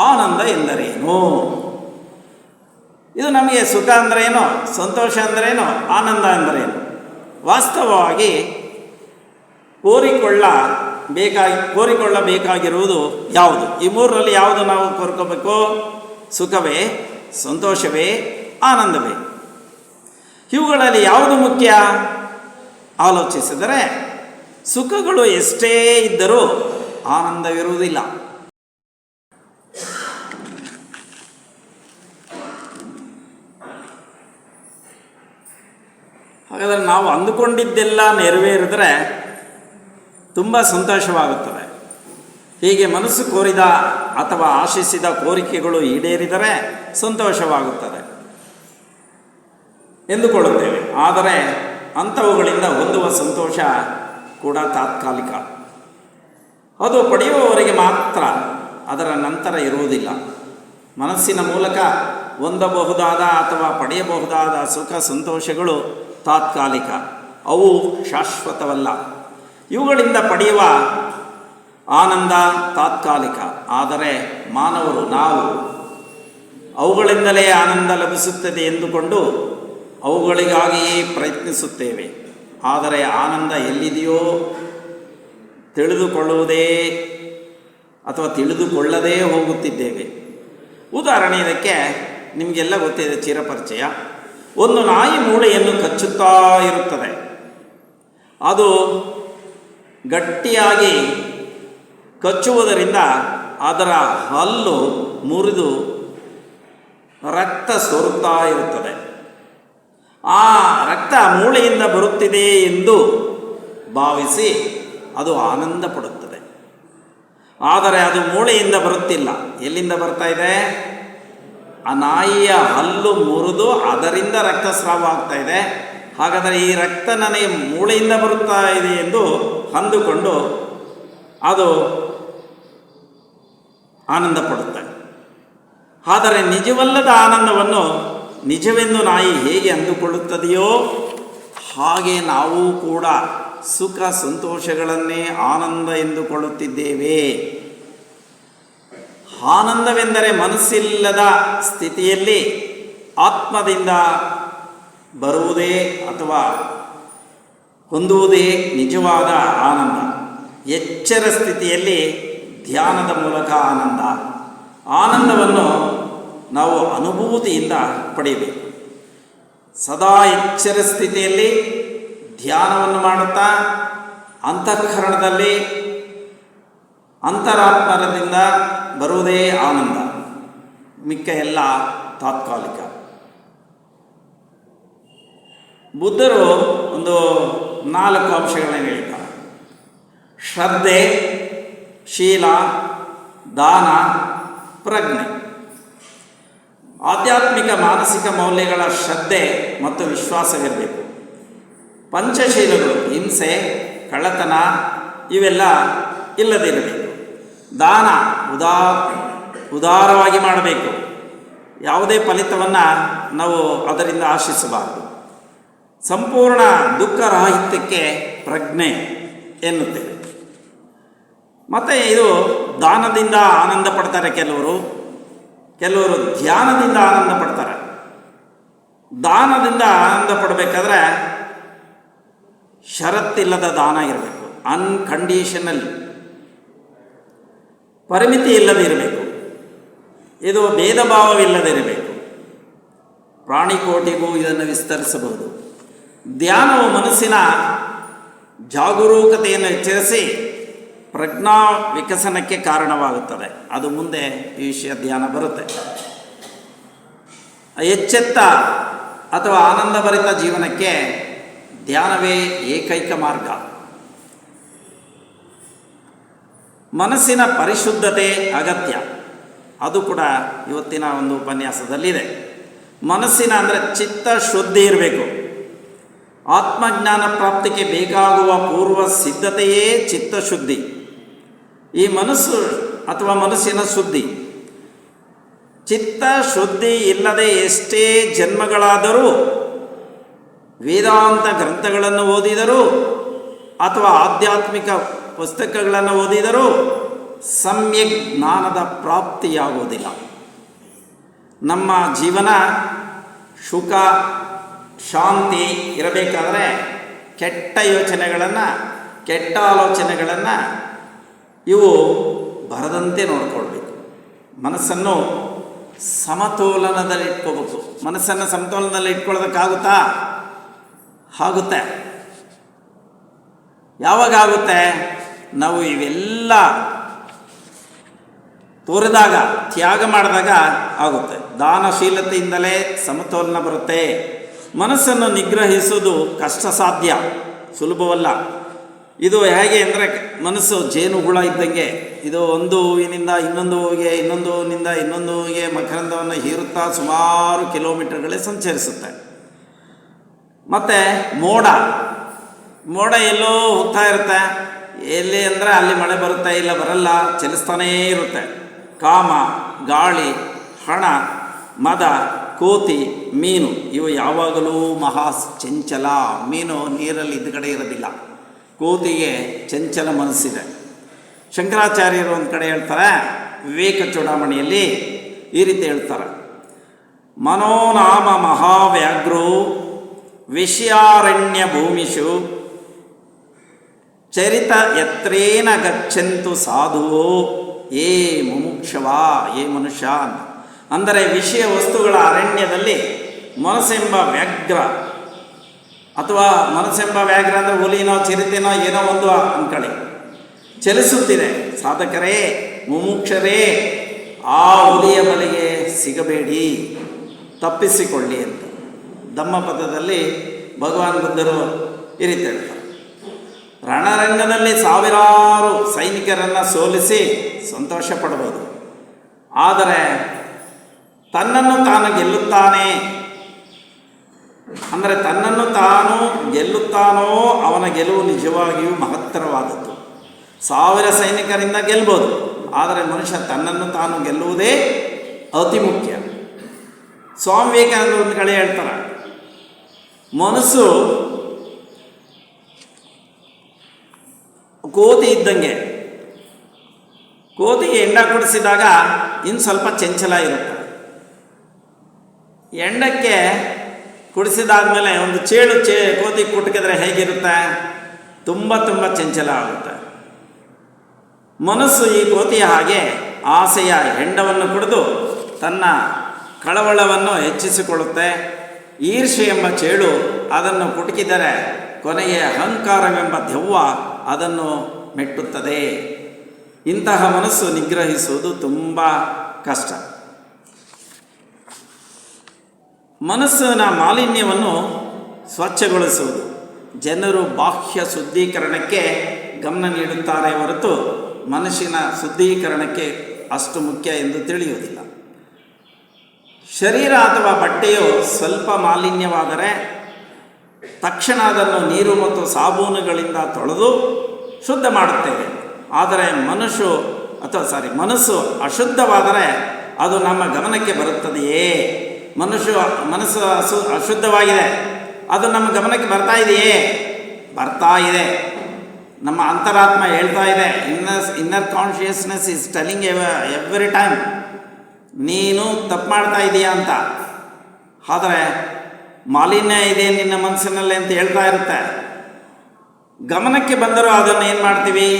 ಆನಂದ ಎಂದರೇನು? ಇದು ನಮಗೆ ಸುಖ ಅಂದರೇನು, ಸಂತೋಷ ಅಂದರೇನು, ಆನಂದ ಅಂದರೇನು? ವಾಸ್ತವವಾಗಿ ಕೋರಿಕೊಳ್ಳಬೇಕಾಗಿರುವುದು ಯಾವುದು? ಈ ಮೂರರಲ್ಲಿ ಯಾವುದು ನಾವು ಕೋರ್ಕೋಬೇಕು? ಸುಖವೇ, ಸಂತೋಷವೇ, ಆನಂದವೇ? ಇವುಗಳಲ್ಲಿ ಯಾವುದು ಮುಖ್ಯ? ಆಲೋಚಿಸಿದರೆ ಸುಖಗಳು ಎಷ್ಟೇ ಇದ್ದರೂ ಆನಂದವಿರುವುದಿಲ್ಲ. ಹಾಗಾದರೆ ನಾವು ಅಂದುಕೊಂಡಿದ್ದೆಲ್ಲ ನೆರವೇರಿದರೆ ತುಂಬ ಸಂತೋಷವಾಗುತ್ತದೆ. ಹೀಗೆ ಮನಸ್ಸು ಕೋರಿದ ಅಥವಾ ಆಶಿಸಿದ ಕೋರಿಕೆಗಳು ಈಡೇರಿದರೆ ಸಂತೋಷವಾಗುತ್ತದೆ ಎಂದುಕೊಳ್ಳುತ್ತೇವೆ. ಆದರೆ ಅಂಥವುಗಳಿಂದ ಹೊಂದುವ ಸಂತೋಷ ಕೂಡ ತಾತ್ಕಾಲಿಕ. ಅದು ಪಡೆಯುವವರೆಗೆ ಮಾತ್ರ, ಅದರ ನಂತರ ಇರುವುದಿಲ್ಲ. ಮನಸ್ಸಿನ ಮೂಲಕ ಹೊಂದಬಹುದಾದ ಅಥವಾ ಪಡೆಯಬಹುದಾದ ಸುಖ, ಸಂತೋಷಗಳು ತಾತ್ಕಾಲಿಕ, ಅವು ಶಾಶ್ವತವಲ್ಲ. ಇವುಗಳಿಂದ ಪಡೆಯುವ ಆನಂದ ತಾತ್ಕಾಲಿಕ. ಆದರೆ ಮಾನವರು ನಾವು ಅವುಗಳಿಂದಲೇ ಆನಂದ ಲಭಿಸುತ್ತದೆ ಎಂದುಕೊಂಡು ಅವುಗಳಿಗಾಗಿಯೇ ಪ್ರಯತ್ನಿಸುತ್ತೇವೆ. ಆದರೆ ಆನಂದ ಎಲ್ಲಿದೆಯೋ ತಿಳಿದುಕೊಳ್ಳದೇ ಹೋಗುತ್ತಿದ್ದೇವೆ. ಉದಾಹರಣೆ ಇದಕ್ಕೆ ನಿಮಗೆಲ್ಲ ಗೊತ್ತಿದೆ, ಚಿರಪರಿಚಯ. ಒಂದು ನಾಯಿ ಮೂಳೆಯನ್ನು ಕಚ್ಚುತ್ತಾ ಇರುತ್ತದೆ. ಅದು ಗಟ್ಟಿಯಾಗಿ ಕಚ್ಚುವುದರಿಂದ ಅದರ ಹಲ್ಲು ಮುರಿದು ರಕ್ತ ಸೋರುತ್ತಾ ಇರುತ್ತದೆ. ಆ ರಕ್ತ ಮೂಳೆಯಿಂದ ಬರುತ್ತಿದೆ ಎಂದು ಭಾವಿಸಿ ಅದು ಆನಂದ ಪಡುತ್ತದೆ. ಆದರೆ ಅದು ಮೂಳೆಯಿಂದ ಬರುತ್ತಿಲ್ಲ. ಎಲ್ಲಿಂದ ಬರ್ತಾ ಇದೆ? ಆ ನಾಯಿಯ ಹಲ್ಲು ಮುರಿದು ಅದರಿಂದ ರಕ್ತಸ್ರಾವ ಆಗ್ತಾ ಇದೆ. ಹಾಗಾದರೆ ಈ ರಕ್ತ ನನಗೆ ಮೂಳೆಯಿಂದ ಬರುತ್ತಾ ಇದೆ ಎಂದು ಅಂದುಕೊಂಡು ಅದು ಆನಂದ ಪಡುತ್ತೆ. ಆದರೆ ನಿಜವಲ್ಲದ ಆನಂದವನ್ನು ನಿಜವೆಂದು ನಾಯಿ ಹೇಗೆ ಅಂದುಕೊಳ್ಳುತ್ತದೆಯೋ ಹಾಗೆ ನಾವು ಕೂಡ ಸುಖ, ಸಂತೋಷಗಳನ್ನೇ ಆನಂದ ಎಂದುಕೊಳ್ಳುತ್ತಿದ್ದೇವೆ. ಆನಂದವೆಂದರೆ ಮನಸ್ಸಿಲ್ಲದ ಸ್ಥಿತಿಯಲ್ಲಿ ಆತ್ಮದಿಂದ ಬರುವುದೇ ಅಥವಾ ಹೊಂದುವುದೇ ನಿಜವಾದ ಆನಂದ. ಎಚ್ಚರ ಸ್ಥಿತಿಯಲ್ಲಿ ಧ್ಯಾನದ ಮೂಲಕ ಆನಂದವನ್ನು ನಾವು ಅನುಭೂತಿಯಿಂದ ಪಡೆಯಬೇಕು. ಸದಾ ಎಚ್ಚರ ಸ್ಥಿತಿಯಲ್ಲಿ ಧ್ಯಾನವನ್ನು ಮಾಡುತ್ತಾ ಅಂತಃಕರಣದಲ್ಲಿ ಅಂತರಾತ್ಮರದಿಂದ ಬರುವುದೇ ಆನಂದ. ಮಿಕ್ಕ ಎಲ್ಲ ತಾತ್ಕಾಲಿಕ. ಬುದ್ಧರು ಒಂದು 4 ಅಂಶಗಳನ್ನು ಹೇಳಿದ್ದಾರೆ: ಶ್ರದ್ಧೆ, ಶೀಲ, ದಾನ, ಪ್ರಜ್ಞೆ. ಆಧ್ಯಾತ್ಮಿಕ ಮಾನಸಿಕ ಮೌಲ್ಯಗಳ ಶ್ರದ್ಧೆ ಮತ್ತು ವಿಶ್ವಾಸವಿರಬೇಕು. ಪಂಚಶೀಲಗಳು, ಹಿಂಸೆ, ಕಳ್ಳತನ ಇವೆಲ್ಲ ಇಲ್ಲದಿರಬೇಕು. ದಾನ ಉದಾರವಾಗಿ ಮಾಡಬೇಕು. ಯಾವುದೇ ಫಲಿತವನ್ನು ನಾವು ಅದರಿಂದ ಆಶಿಸಬಾರದು. ಸಂಪೂರ್ಣ ದುಃಖರಾಹಿತ್ಯಕ್ಕೆ ಪ್ರಜ್ಞೆ ಎನ್ನುತ್ತೇವೆ. ಮತ್ತು ಇದು ದಾನದಿಂದ ಆನಂದ ಪಡ್ತಾರೆ ಕೆಲವರು ಧ್ಯಾನದಿಂದ ಆನಂದ ಪಡ್ತಾರೆ. ದಾನದಿಂದ ಆನಂದ ಪಡಬೇಕಾದ್ರೆ ಷರತ್ತಿಲ್ಲದ ದಾನ ಇರಬೇಕು. ಅನ್ಕಂಡೀಷನಲ್, ಪರಿಮಿತಿ ಇಲ್ಲದಿರಬೇಕು. ಇದು ಭೇದ ಭಾವವಿಲ್ಲದಿರಬೇಕು. ಪ್ರಾಣಿಕೋಟಿಗೂ ಇದನ್ನು ವಿಸ್ತರಿಸಬಹುದು. ಧ್ಯಾನವು ಮನಸ್ಸಿನ ಜಾಗರೂಕತೆಯನ್ನು ಎಚ್ಚರಿಸಿ ಪ್ರಜ್ಞಾ ವಿಕಸನಕ್ಕೆ ಕಾರಣವಾಗುತ್ತದೆ. ಅದು ಮುಂದೆ ಈ ವಿಷಯ ಧ್ಯಾನ ಬರುತ್ತೆ. ಎಚ್ಚೆತ್ತ ಅಥವಾ ಆನಂದಭರಿತ ಜೀವನಕ್ಕೆ ಧ್ಯಾನವೇ ಏಕೈಕ ಮಾರ್ಗ. ಮನಸ್ಸಿನ ಪರಿಶುದ್ಧತೆ ಅಗತ್ಯ. ಅದು ಕೂಡ ಇವತ್ತಿನ ಒಂದು ಉಪನ್ಯಾಸದಲ್ಲಿದೆ. ಮನಸ್ಸಿನ ಅಂದರೆ ಚಿತ್ತ ಶುದ್ಧಿ ಇರಬೇಕು. ಆತ್ಮಜ್ಞಾನ ಪ್ರಾಪ್ತಿಗೆ ಬೇಕಾಗುವ ಪೂರ್ವ ಸಿದ್ಧತೆಯೇ ಚಿತ್ತಶುದ್ಧಿ. ಈ ಮನಸ್ಸು ಅಥವಾ ಮನಸ್ಸಿನ ಶುದ್ಧಿ, ಚಿತ್ತ ಶುದ್ಧಿ ಇಲ್ಲದೆ ಎಷ್ಟೇ ಜನ್ಮಗಳಾದರೂ, ವೇದಾಂತ ಗ್ರಂಥಗಳನ್ನು ಓದಿದರೂ ಅಥವಾ ಆಧ್ಯಾತ್ಮಿಕ ಪುಸ್ತಕಗಳನ್ನು ಓದಿದರೂ ಸಮ್ಯಕ್ ಜ್ಞಾನದ ಪ್ರಾಪ್ತಿಯಾಗುವುದಿಲ್ಲ. ನಮ್ಮ ಜೀವನ ಸುಖ ಶಾಂತಿ ಇರಬೇಕಾದರೆ ಕೆಟ್ಟ ಯೋಚನೆಗಳನ್ನು, ಕೆಟ್ಟ ಆಲೋಚನೆಗಳನ್ನು ಇವು ಬರದಂತೆ ನೋಡಿಕೊಳ್ಬೇಕು. ಮನಸ್ಸನ್ನು ಸಮತೋಲನದಲ್ಲಿ ಇಟ್ಕೋಬೇಕು. ಮನಸ್ಸನ್ನು ಸಮತೋಲನದಲ್ಲಿ ಇಟ್ಕೊಳ್ಳೋದಕ್ಕಾಗುತ್ತಾ? ಆಗುತ್ತೆ. ಯಾವಾಗ ಆಗುತ್ತೆ? ನಾವು ಇವೆಲ್ಲ ತೋರಿದಾಗ, ತ್ಯಾಗ ಮಾಡಿದಾಗ ಆಗುತ್ತೆ. ದಾನಶೀಲತೆಯಿಂದಲೇ ಸಮತೋಲನ ಬರುತ್ತೆ. ಮನಸ್ಸನ್ನು ನಿಗ್ರಹಿಸುವುದು ಕಷ್ಟ ಸಾಧ್ಯ, ಸುಲಭವಲ್ಲ. ಇದು ಹೇಗೆ ಅಂದರೆ, ಮನಸ್ಸು ಜೇನುಹುಳ ಇದ್ದಂಗೆ. ಇದು ಒಂದು ಹೂವಿನಿಂದ ಇನ್ನೊಂದು ಹೂವಿಗೆ, ಇನ್ನೊಂದು ಹೂವಿನಿಂದ ಇನ್ನೊಂದು ಹೂವಿಗೆ ಮಕರಂದವನ್ನು ಹೀರುತ್ತಾ ಸುಮಾರು ಕಿಲೋಮೀಟರ್ಗಳೇ ಸಂಚರಿಸುತ್ತೆ. ಮತ್ತು ಮೋಡ ಎಲ್ಲೋ ಹೋಗ್ತಾ ಇರುತ್ತೆ. ಎಲ್ಲಿ ಅಂದರೆ ಅಲ್ಲಿ ಮಳೆ ಬರುತ್ತೆ, ಇಲ್ಲ ಬರಲ್ಲ, ಚಲಿಸ್ತಾನೇ ಇರುತ್ತೆ. ಕಾಮ, ಗಾಳಿ, ಹಣ, ಮದ, ಕೋತಿ, ಮೀನು ಇವು ಯಾವಾಗಲೂ ಮಹಾ ಚಂಚಲ. ಮೀನು ನೀರಲ್ಲಿ ಇದ್ದ ಇರೋದಿಲ್ಲ. ಕೋತಿಗೆ ಚಂಚಲ ಮನಸ್ಸಿದೆ. ಶಂಕರಾಚಾರ್ಯರು ಒಂದು ಕಡೆ ಹೇಳ್ತಾರೆ, ವಿವೇಕ ಚೂಡಾಮಣಿಯಲ್ಲಿ ಈ ರೀತಿ ಹೇಳ್ತಾರೆ, ಮನೋನಾಮ ಮಹಾವ್ಯಾಘ್ರೋ ವಿಷಯಾರಣ್ಯ ಭೂಮಿಷು ಚರಿತ ಯತ್ರೇನ ಗಚ್ಚಂತು ಸಾಧುವೋ ಏ ಮುಮುಕ್ಷವ, ಏ ಮನುಷ್ಯ. ಅಂದರೆ ವಿಷಯ ವಸ್ತುಗಳ ಅರಣ್ಯದಲ್ಲಿ ಮನಸ್ಸೆಂಬ ವ್ಯಾಘ್ರ, ಅಥವಾ ಮನಸ್ಸೆಂಬ ವ್ಯಾಘ್ರ ಅಂದರೆ ಹುಲಿನೋ ಚಿರತೆನೋ ಏನೋ ಒಂದು ಅಂದ್ಕೊಳ್ಳಿ, ಚಲಿಸುತ್ತಿದೆ. ಸಾಧಕರೇ, ಮುಮುಕ್ಷರೇ, ಆ ಹುಲಿಯ ಬಲೆಗೆ ಸಿಗಬೇಡಿ, ತಪ್ಪಿಸಿಕೊಳ್ಳಿ ಅಂತ ಧಮ್ಮಪದದಲ್ಲಿ ಭಗವಾನ್ ಬುದ್ಧರು ಈ ರೀತಿ ಹೇಳ್ತಾರೆ. ರಣರಂಗದಲ್ಲಿ ಸಾವಿರಾರು ಸೈನಿಕರನ್ನು ಸೋಲಿಸಿ ಸಂತೋಷ ಪಡ್ಬೋದು, ಆದರೆ ತನ್ನನ್ನು ತಾನು ಗೆಲ್ಲುತ್ತಾನೆ ಅಂದರೆ ತನ್ನನ್ನು ತಾನು ಗೆಲ್ಲುತ್ತಾನೋ ಅವನ ಗೆಲುವು ನಿಜವಾಗಿಯೂ ಮಹತ್ತರವಾದದ್ದು. 1000 ಸೈನಿಕರಿಂದ ಗೆಲ್ಬೋದು, ಆದರೆ ಮನುಷ್ಯ ತನ್ನನ್ನು ತಾನು ಗೆಲ್ಲುವುದೇ ಅತಿ ಮುಖ್ಯ. ಸ್ವಾಮಿ ವಿವೇಕಾನಂದ ಒಂದು ಕಡೆ ಹೇಳ್ತಾರೆ, ಮನಸ್ಸು ಕೋತಿ ಇದ್ದಂಗೆ. ಕೋತಿಗೆ ಎಂಡ ಕುಡಿಸಿದಾಗ ಇನ್ನು ಸ್ವಲ್ಪ ಚಂಚಲ ಇರುತ್ತೆ. ಎಂಡಕ್ಕೆ ಕುಡಿಸಿದಾದ್ಮೇಲೆ ಒಂದು ಕೋತಿ ಕುಟಕಿದ್ರೆ ಹೇಗಿರುತ್ತೆ? ತುಂಬ ಚಂಚಲ ಆಗುತ್ತೆ. ಮನಸ್ಸು ಈ ಕೋತಿಯ ಹಾಗೆ ಆಸೆಯ ಹೆಂಡವನ್ನು ಕುಡಿದು ತನ್ನ ಕಳವಳವನ್ನು ಹೆಚ್ಚಿಸಿಕೊಳ್ಳುತ್ತೆ. ಈರ್ಷೆ ಎಂಬ ಚೇಳು ಅದನ್ನು ಕುಟುಕಿದರೆ ಕೊನೆಗೆ ಅಹಂಕಾರವೆಂಬ ದೆವ್ವ ಅದನ್ನು ಮೆಟ್ಟುತ್ತದೆ. ಇಂತಹ ಮನಸ್ಸು ನಿಗ್ರಹಿಸುವುದು ತುಂಬ ಕಷ್ಟ. ಮನಸ್ಸಿನ ಮಾಲಿನ್ಯವನ್ನು ಸ್ವಚ್ಛಗೊಳಿಸುವುದು. ಜನರು ಬಾಹ್ಯ ಶುದ್ಧೀಕರಣಕ್ಕೆ ಗಮನ ನೀಡುತ್ತಾರೆ ಹೊರತು ಮನಸ್ಸಿನ ಶುದ್ಧೀಕರಣಕ್ಕೆ ಅಷ್ಟು ಮುಖ್ಯ ಎಂದು ತಿಳಿಯುವುದಿಲ್ಲ. ಶರೀರ ಅಥವಾ ಬಟ್ಟೆಯು ಸ್ವಲ್ಪ ಮಾಲಿನ್ಯವಾದರೆ ತಕ್ಷಣ ಅದನ್ನು ನೀರು ಮತ್ತು ಸಾಬೂನುಗಳಿಂದ ತೊಳೆದು ಶುದ್ಧ ಮಾಡುತ್ತೇವೆ. ಆದರೆ ಮನಸ್ಸು ಅಶುದ್ಧವಾದರೆ ಅದು ನಮ್ಮ ಗಮನಕ್ಕೆ ಬರುತ್ತದೆಯೇ? ಮನಸ್ಸು ಅಶುದ್ಧವಾಗಿದೆ, ಅದು ನಮ್ಮ ಗಮನಕ್ಕೆ ಬರ್ತಾ ಇದೆಯೇ? ಬರ್ತಾ ಇದೆ. ನಮ್ಮ ಅಂತರಾತ್ಮ ಹೇಳ್ತಾ ಇದೆ, inner consciousness is telling every time ನೀನು ತಪ್ಪು ಮಾಡ್ತಾ ಇದೀಯಾ ಅಂತ. ಆದರೆ ಮಾಲಿನ್ಯ ಇದೆ ನಿನ್ನ ಮನಸ್ಸಿನಲ್ಲಿ ಅಂತ ಹೇಳ್ತಾ ಇರುತ್ತೆ. ಗಮನಕ್ಕೆ ಬಂದರೂ ಅದನ್ನು ಏನು ಮಾಡ್ತೀವಿ?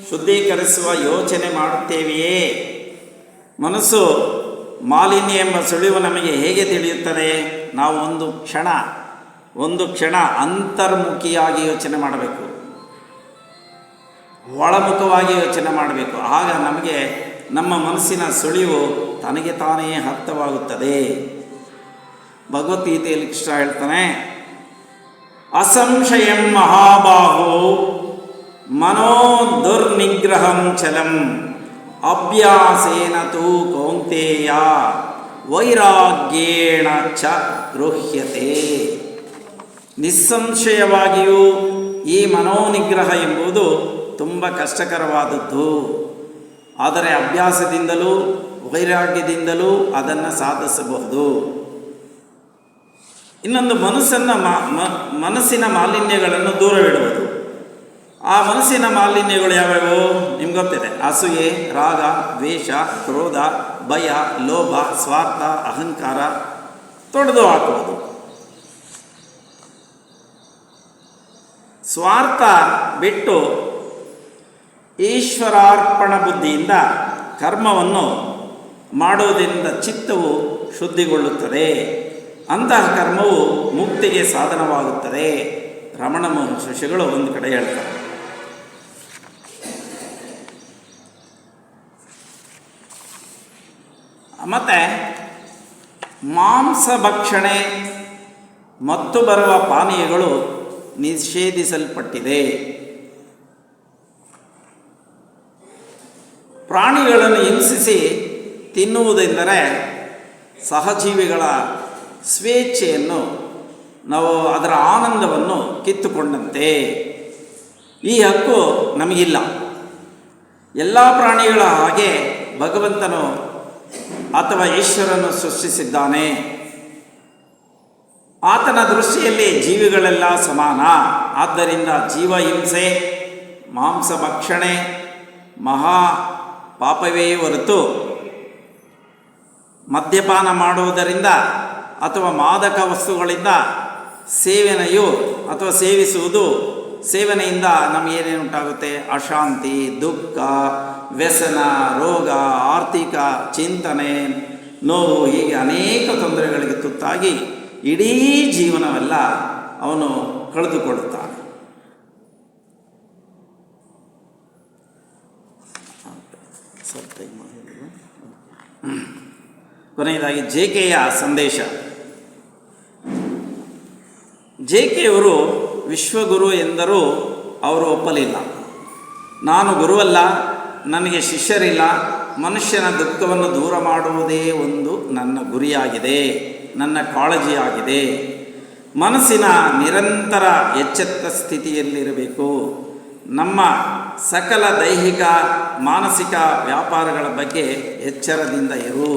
ಶುದ್ಧೀಕರಿಸುವ ಯೋಚನೆ ಮಾಡುತ್ತೇವೆಯೇ? ಮನಸ್ಸು ಮಾಲಿನ್ಯ ಎಂಬ ಸುಳಿವು ನಮಗೆ ಹೇಗೆ ತಿಳಿಯುತ್ತದೆ? ನಾವು ಒಂದು ಕ್ಷಣ ಅಂತರ್ಮುಖಿಯಾಗಿ ಯೋಚನೆ ಮಾಡಬೇಕು, ಒಳಮುಖವಾಗಿ ಯೋಚನೆ ಮಾಡಬೇಕು. ಆಗ ನಮಗೆ ನಮ್ಮ ಮನಸ್ಸಿನ ಸುಳಿವು ತನಗೆ ತಾನೇ ಅರ್ಥವಾಗುತ್ತದೆ. ಭಗವದ್ಗೀತೆಯಲ್ಲಿ ಕೃಷ್ಣ ಹೇಳ್ತಾನೆ, ಅಸಂಶಯಂ ಮಹಾಬಾಹೋ ಮನೋ ದುರ್ನಿಗ್ರಹಂ ಚಲಂ ಅಭ್ಯಾಸೇನ ತೂ ಕೌಂತೇಯ ವೈರಾಗ್ಯೇಣ ಚ ಗೃಹ್ಯತೆ. ನಿಸ್ಸಂಶಯವಾಗಿಯೂ ಈ ಮನೋನಿಗ್ರಹ ಎಂಬುದು ತುಂಬ ಕಷ್ಟಕರವಾದದ್ದು. ಆದರೆ ಅಭ್ಯಾಸದಿಂದಲೂ ವೈರಾಗ್ಯದಿಂದಲೂ ಅದನ್ನು ಸಾಧಿಸಬಹುದು. ಇನ್ನೊಂದು ಮನಸ್ಸಿನ ಮಾಲಿನ್ಯಗಳನ್ನು ದೂರವಿಡುವುದು. ಆ ಮನಸ್ಸಿನ ಮಾಲಿನ್ಯಗಳು ಯಾವ್ಯಾವು ನಿಮ್ಗೆ ಗೊತ್ತಿದೆ. ಅಸೂಯೆ, ರಾಗ, ದ್ವೇಷ, ಕ್ರೋಧ, ಭಯ, ಲೋಭ, ಸ್ವಾರ್ಥ, ಅಹಂಕಾರ ತೊಡೆದು ಹಾಕುವುದು. ಸ್ವಾರ್ಥ ಬಿಟ್ಟು ಈಶ್ವರಾರ್ಪಣ ಬುದ್ಧಿಯಿಂದ ಕರ್ಮವನ್ನು ಮಾಡುವುದರಿಂದ ಚಿತ್ತವು ಶುದ್ಧಿಗೊಳ್ಳುತ್ತದೆ. ಅಂತಹ ಕರ್ಮವು ಮುಕ್ತಿಗೆ ಸಾಧನವಾಗುತ್ತದೆ. ರಮಣ ಮಹರ್ಷಿಗಳು ಒಂದು ಕಡೆ ಹೇಳ್ತಾರೆ. ಮತ್ತು ಮಾಂಸ ಭಕ್ಷಣೆ ಮತ್ತು ಬರುವ ಪಾನೀಯಗಳು ನಿಷೇಧಿಸಲ್ಪಟ್ಟಿದೆ. ಪ್ರಾಣಿಗಳನ್ನು ಹಿಂಸಿಸಿ ತಿನ್ನುವುದೆಂದರೆ ಸಹಜೀವಿಗಳ ಸ್ವೇಚ್ಛೆಯನ್ನು, ನಾವು ಅದರ ಆನಂದವನ್ನು ಕಿತ್ತುಕೊಂಡಂತೆ. ಈ ಹಕ್ಕು ನಮಗಿಲ್ಲ. ಎಲ್ಲ ಪ್ರಾಣಿಗಳ ಹಾಗೆ ಭಗವಂತನು ಅಥವಾ ಈಶ್ವರನು ಸೃಷ್ಟಿಸಿದ್ದಾನೆ. ಆತನ ದೃಷ್ಟಿಯಲ್ಲಿ ಜೀವಿಗಳೆಲ್ಲ ಸಮಾನ. ಆದ್ದರಿಂದ ಜೀವ ಹಿಂಸೆ, ಮಾಂಸ ಭಕ್ಷಣೆ ಮಹಾ ಪಾಪವೇ ಹೊರತು ಮದ್ಯಪಾನ ಮಾಡುವುದರಿಂದ ಅಥವಾ ಮಾದಕ ವಸ್ತುಗಳಿಂದ ಸೇವನೆಯು ಅಥವಾ ಸೇವಿಸುವುದು, ಸೇವನೆಯಿಂದ ನಮಗೇನೇನು ಉಂಟಾಗುತ್ತೆ? ಅಶಾಂತಿ, ದುಃಖ, ವ್ಯಸನ, ರೋಗ, ಆರ್ಥಿಕ ಚಿಂತನೆ, ನೋವು, ಹೀಗೆ ಅನೇಕ ತೊಂದರೆಗಳಿಗೆ ತುತ್ತಾಗಿ ಇಡೀ ಜೀವನವೆಲ್ಲ ಅವನು ಕಳೆದುಕೊಳ್ಳುತ್ತಾನೆ. ಕೊನೆಯದಾಗಿ ಜೆ.ಕೆ.ಯ ಸಂದೇಶ. ಜೆ.ಕೆ.ಯವರು ವಿಶ್ವಗುರು ಎಂದರೂ ಅವರು ಒಪ್ಪಲಿಲ್ಲ. ನಾನು ಗುರುವಲ್ಲ, ನನಗೆ ಶಿಷ್ಯರಿಲ್ಲ, ಮನುಷ್ಯನ ದುಃಖವನ್ನು ದೂರ ಮಾಡುವುದೇ ಒಂದು ನನ್ನ ಗುರಿಯಾಗಿದೆ, ನನ್ನ ಕಾಳಜಿಯಾಗಿದೆ. ಮನಸ್ಸಿನ ನಿರಂತರ ಎಚ್ಚೆತ್ತ ಸ್ಥಿತಿಯಲ್ಲಿರಬೇಕು. ನಮ್ಮ ಸಕಲ ದೈಹಿಕ ಮಾನಸಿಕ ವ್ಯಾಪಾರಗಳ ಬಗ್ಗೆ ಎಚ್ಚರದಿಂದ ಇರು.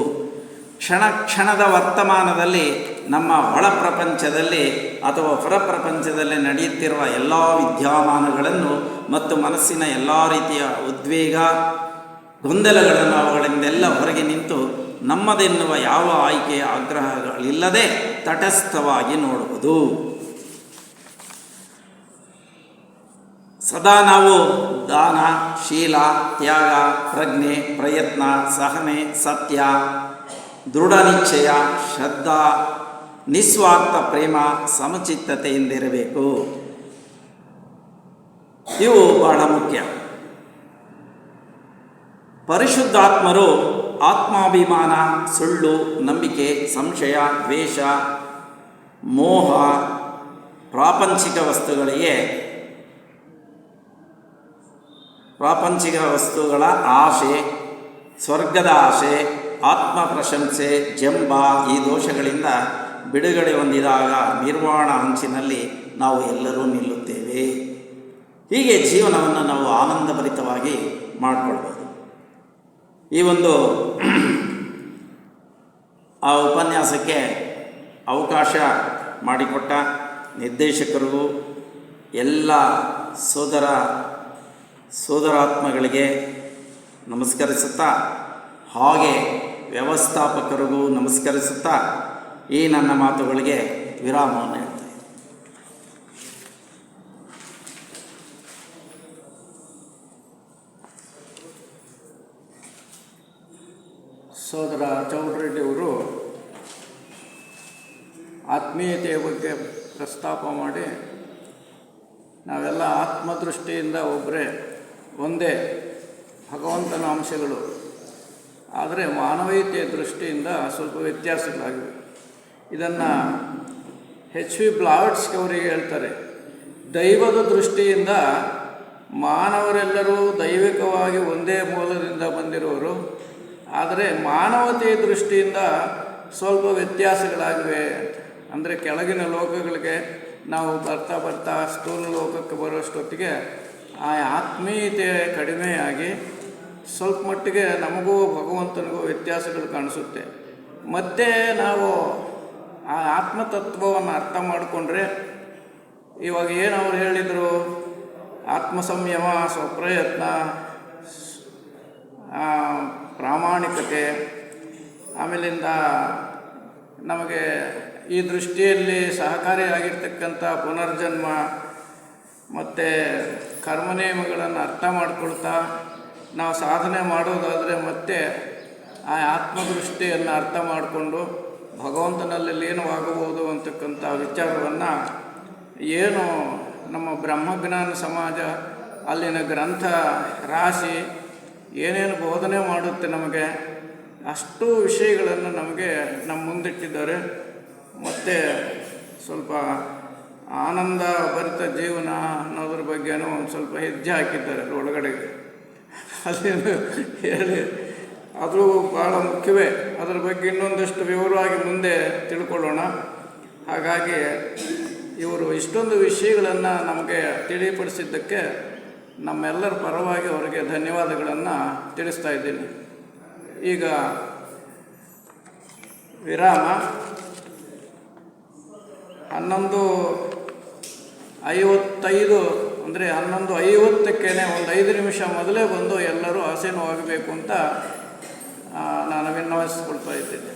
ಕ್ಷಣ ಕ್ಷಣದ ವರ್ತಮಾನದಲ್ಲಿ ನಮ್ಮ ಒಳ ಪ್ರಪಂಚದಲ್ಲಿ ಅಥವಾ ಹೊರ ಪ್ರಪಂಚದಲ್ಲಿ ನಡೆಯುತ್ತಿರುವ ಎಲ್ಲ ವಿದ್ಯಮಾನಗಳನ್ನು ಮತ್ತು ಮನಸ್ಸಿನ ಎಲ್ಲ ರೀತಿಯ ಉದ್ವೇಗ ಗೊಂದಲಗಳನ್ನು ಅವುಗಳಿಂದೆಲ್ಲ ಹೊರಗೆ ನಿಂತು ನಮ್ಮದೆನ್ನುವ ಯಾವ ಆಯ್ಕೆಯ ಆಗ್ರಹಗಳಿಲ್ಲದೆ ತಟಸ್ಥವಾಗಿ ನೋಡುವುದು. ಸದಾ ನಾವು ದಾನ, ಶೀಲ, ತ್ಯಾಗ, ಪ್ರಜ್ಞೆ, ಪ್ರಯತ್ನ, ಸಹನೆ, ಸತ್ಯ, ದೃಢ ನಿಶ್ಚಯ, ಶ್ರದ್ಧಾ, ನಿಸ್ವಾರ್ಥ ಪ್ರೇಮ, ಸಮಚಿತ್ತತೆಯಿಂದಿರಬೇಕು. ಇವು ಬಹಳ ಮುಖ್ಯ. ಪರಿಶುದ್ಧಾತ್ಮರು ಆತ್ಮಾಭಿಮಾನ, ಸುಳ್ಳು, ನಂಬಿಕೆ, ಸಂಶಯ, ದ್ವೇಷ, ಮೋಹ, ಪ್ರಾಪಂಚಿಕ ವಸ್ತುಗಳ ಆಶೆ, ಸ್ವರ್ಗದ ಆಶೆ, ಆತ್ಮ ಪ್ರಶಂಸೆ, ಜಂಬ, ಈ ದೋಷಗಳಿಂದ ಬಿಡುಗಡೆ ಹೊಂದಿದಾಗ ನಿರ್ವಾಣ ಅಂಚಿನಲ್ಲಿ ನಾವು ಎಲ್ಲರೂ ನಿಲ್ಲುತ್ತೇವೆ. ಹೀಗೆ ಜೀವನವನ್ನು ನಾವು ಆನಂದಭರಿತವಾಗಿ ಮಾಡಿಕೊಳ್ಬೋದು. ಈ ಒಂದು ಆ ಉಪನ್ಯಾಸಕ್ಕೆ ಅವಕಾಶ ಮಾಡಿಕೊಟ್ಟ ನಿರ್ದೇಶಕರಿಗೂ ಎಲ್ಲ ಸೋದರಾತ್ಮಗಳಿಗೆ ನಮಸ್ಕರಿಸುತ್ತಾ, ಹಾಗೆ ವ್ಯವಸ್ಥಾಪಕರಿಗೂ ನಮಸ್ಕರಿಸುತ್ತಾ ಈ ನನ್ನ ಮಾತುಗಳಿಗೆ ವಿರಾಮವನ್ನು ಹೇಳ್ತಾ ಇದ್ದೀನಿ. ಸೋದರ ಚೌಡರೆಡ್ಡಿಯವರು ಆತ್ಮೀಯತೆಯ ಬಗ್ಗೆ ಪ್ರಸ್ತಾಪ ಮಾಡಿ, ನಾವೆಲ್ಲ ಆತ್ಮದೃಷ್ಟಿಯಿಂದ ಒಂದೇ ಭಗವಂತನ ಅಂಶಗಳು, ಆದರೆ ಮಾನವೀಯತೆಯ ದೃಷ್ಟಿಯಿಂದ ಸ್ವಲ್ಪ ವ್ಯತ್ಯಾಸಗಳಾಗಿವೆ. ಇದನ್ನು H.V. ಬ್ಲಾವಟ್ಸ್ಕಿ ಅವರಿಗೆ ಹೇಳ್ತಾರೆ, ದೈವದ ದೃಷ್ಟಿಯಿಂದ ಮಾನವರೆಲ್ಲರೂ ದೈವಿಕವಾಗಿ ಒಂದೇ ಮೂಲದಿಂದ ಬಂದಿರುವರು, ಆದರೆ ಮಾನವತೆಯ ದೃಷ್ಟಿಯಿಂದ ಸ್ವಲ್ಪ ವ್ಯತ್ಯಾಸಗಳಾಗಿವೆ. ಅಂದರೆ ಕೆಳಗಿನ ಲೋಕಗಳಿಗೆ ನಾವು ಬರ್ತಾ ಬರ್ತಾ ಸ್ಥೂಲ ಲೋಕಕ್ಕೆ ಬರೋಷ್ಟೊತ್ತಿಗೆ ಆ ಆತ್ಮೀಯತೆ ಕಡಿಮೆಯಾಗಿ ಸ್ವಲ್ಪ ಮಟ್ಟಿಗೆ ನಮಗೂ ಭಗವಂತನಿಗೂ ವ್ಯತ್ಯಾಸಗಳು ಕಾಣಿಸುತ್ತೆ. ಮತ್ತು ನಾವು ಆ ಆತ್ಮತತ್ವವನ್ನು ಅರ್ಥ ಮಾಡಿಕೊಂಡ್ರೆ, ಇವಾಗ ಏನು ಅವ್ರು ಹೇಳಿದರು, ಆತ್ಮ ಸಂಯಮ, ಸ್ವಪ್ರಯತ್ನ, ಪ್ರಾಮಾಣಿಕತೆ, ಆಮೇಲಿಂದ ನಮಗೆ ಈ ದೃಷ್ಟಿಯಲ್ಲಿ ಸಹಕಾರಿಯಾಗಿರ್ತಕ್ಕಂಥ ಪುನರ್ಜನ್ಮ ಮತ್ತು ಕರ್ಮನಿಯಮಗಳನ್ನು ಅರ್ಥ ಮಾಡ್ಕೊಳ್ತಾ ನಾವು ಸಾಧನೆ ಮಾಡೋದಾದರೆ ಮತ್ತೆ ಆ ಆತ್ಮದೃಷ್ಟಿಯನ್ನು ಅರ್ಥ ಮಾಡಿಕೊಂಡು ಭಗವಂತನಲ್ಲಿ ಲೀನವಾಗಬಹುದು ಅಂತಕ್ಕಂಥ ವಿಚಾರವನ್ನು ಏನು ನಮ್ಮ ಬ್ರಹ್ಮಜ್ಞಾನ ಸಮಾಜ ಅಲ್ಲಿನ ಗ್ರಂಥ ರಾಶಿ ಏನೇನು ಬೋಧನೆ ಮಾಡುತ್ತೆ ನಮಗೆ, ಅಷ್ಟು ವಿಷಯಗಳನ್ನು ನಮಗೆ ನಮ್ಮ ಮುಂದಿಟ್ಟಿದ್ದಾರೆ. ಮತ್ತು ಸ್ವಲ್ಪ ಆನಂದ ಭರಿತ ಜೀವನ ಅನ್ನೋದ್ರ ಬಗ್ಗೆನೂ ಒಂದು ಸ್ವಲ್ಪ ಹೆಜ್ಜೆ ಹಾಕಿದ್ದಾರೆ ಒಳಗಡೆಗೆ. ಅದೇನು ಹೇಳಿ ಅದು ಭಾಳ ಮುಖ್ಯವೇ. ಅದರ ಬಗ್ಗೆ ಇನ್ನೊಂದಷ್ಟು ವಿವರವಾಗಿ ಮುಂದೆ ತಿಳ್ಕೊಳ್ಳೋಣ. ಹಾಗಾಗಿ ಇವರು ಇಷ್ಟೊಂದು ವಿಷಯಗಳನ್ನು ನಮಗೆ ತಿಳಿಪಡಿಸಿದ್ದಕ್ಕೆ ನಮ್ಮೆಲ್ಲರ ಪರವಾಗಿ ಅವರಿಗೆ ಧನ್ಯವಾದಗಳನ್ನು ತಿಳಿಸ್ತಾ ಇದ್ದೀನಿ. ಈಗ ವಿರಾಮ. 11:55 ಅಂದರೆ 11:50ಕ್ಕೆ ಒಂದು 5 ನಿಮಿಷ ಮೊದಲೇ ಬಂದು ಎಲ್ಲರೂ ಆಸೀನವಾಗಬೇಕು ಅಂತ ನಾನು ವಿನ್ನವಿಸ್ಕೊಳ್ತಾ ಇದ್ದೇನೆ.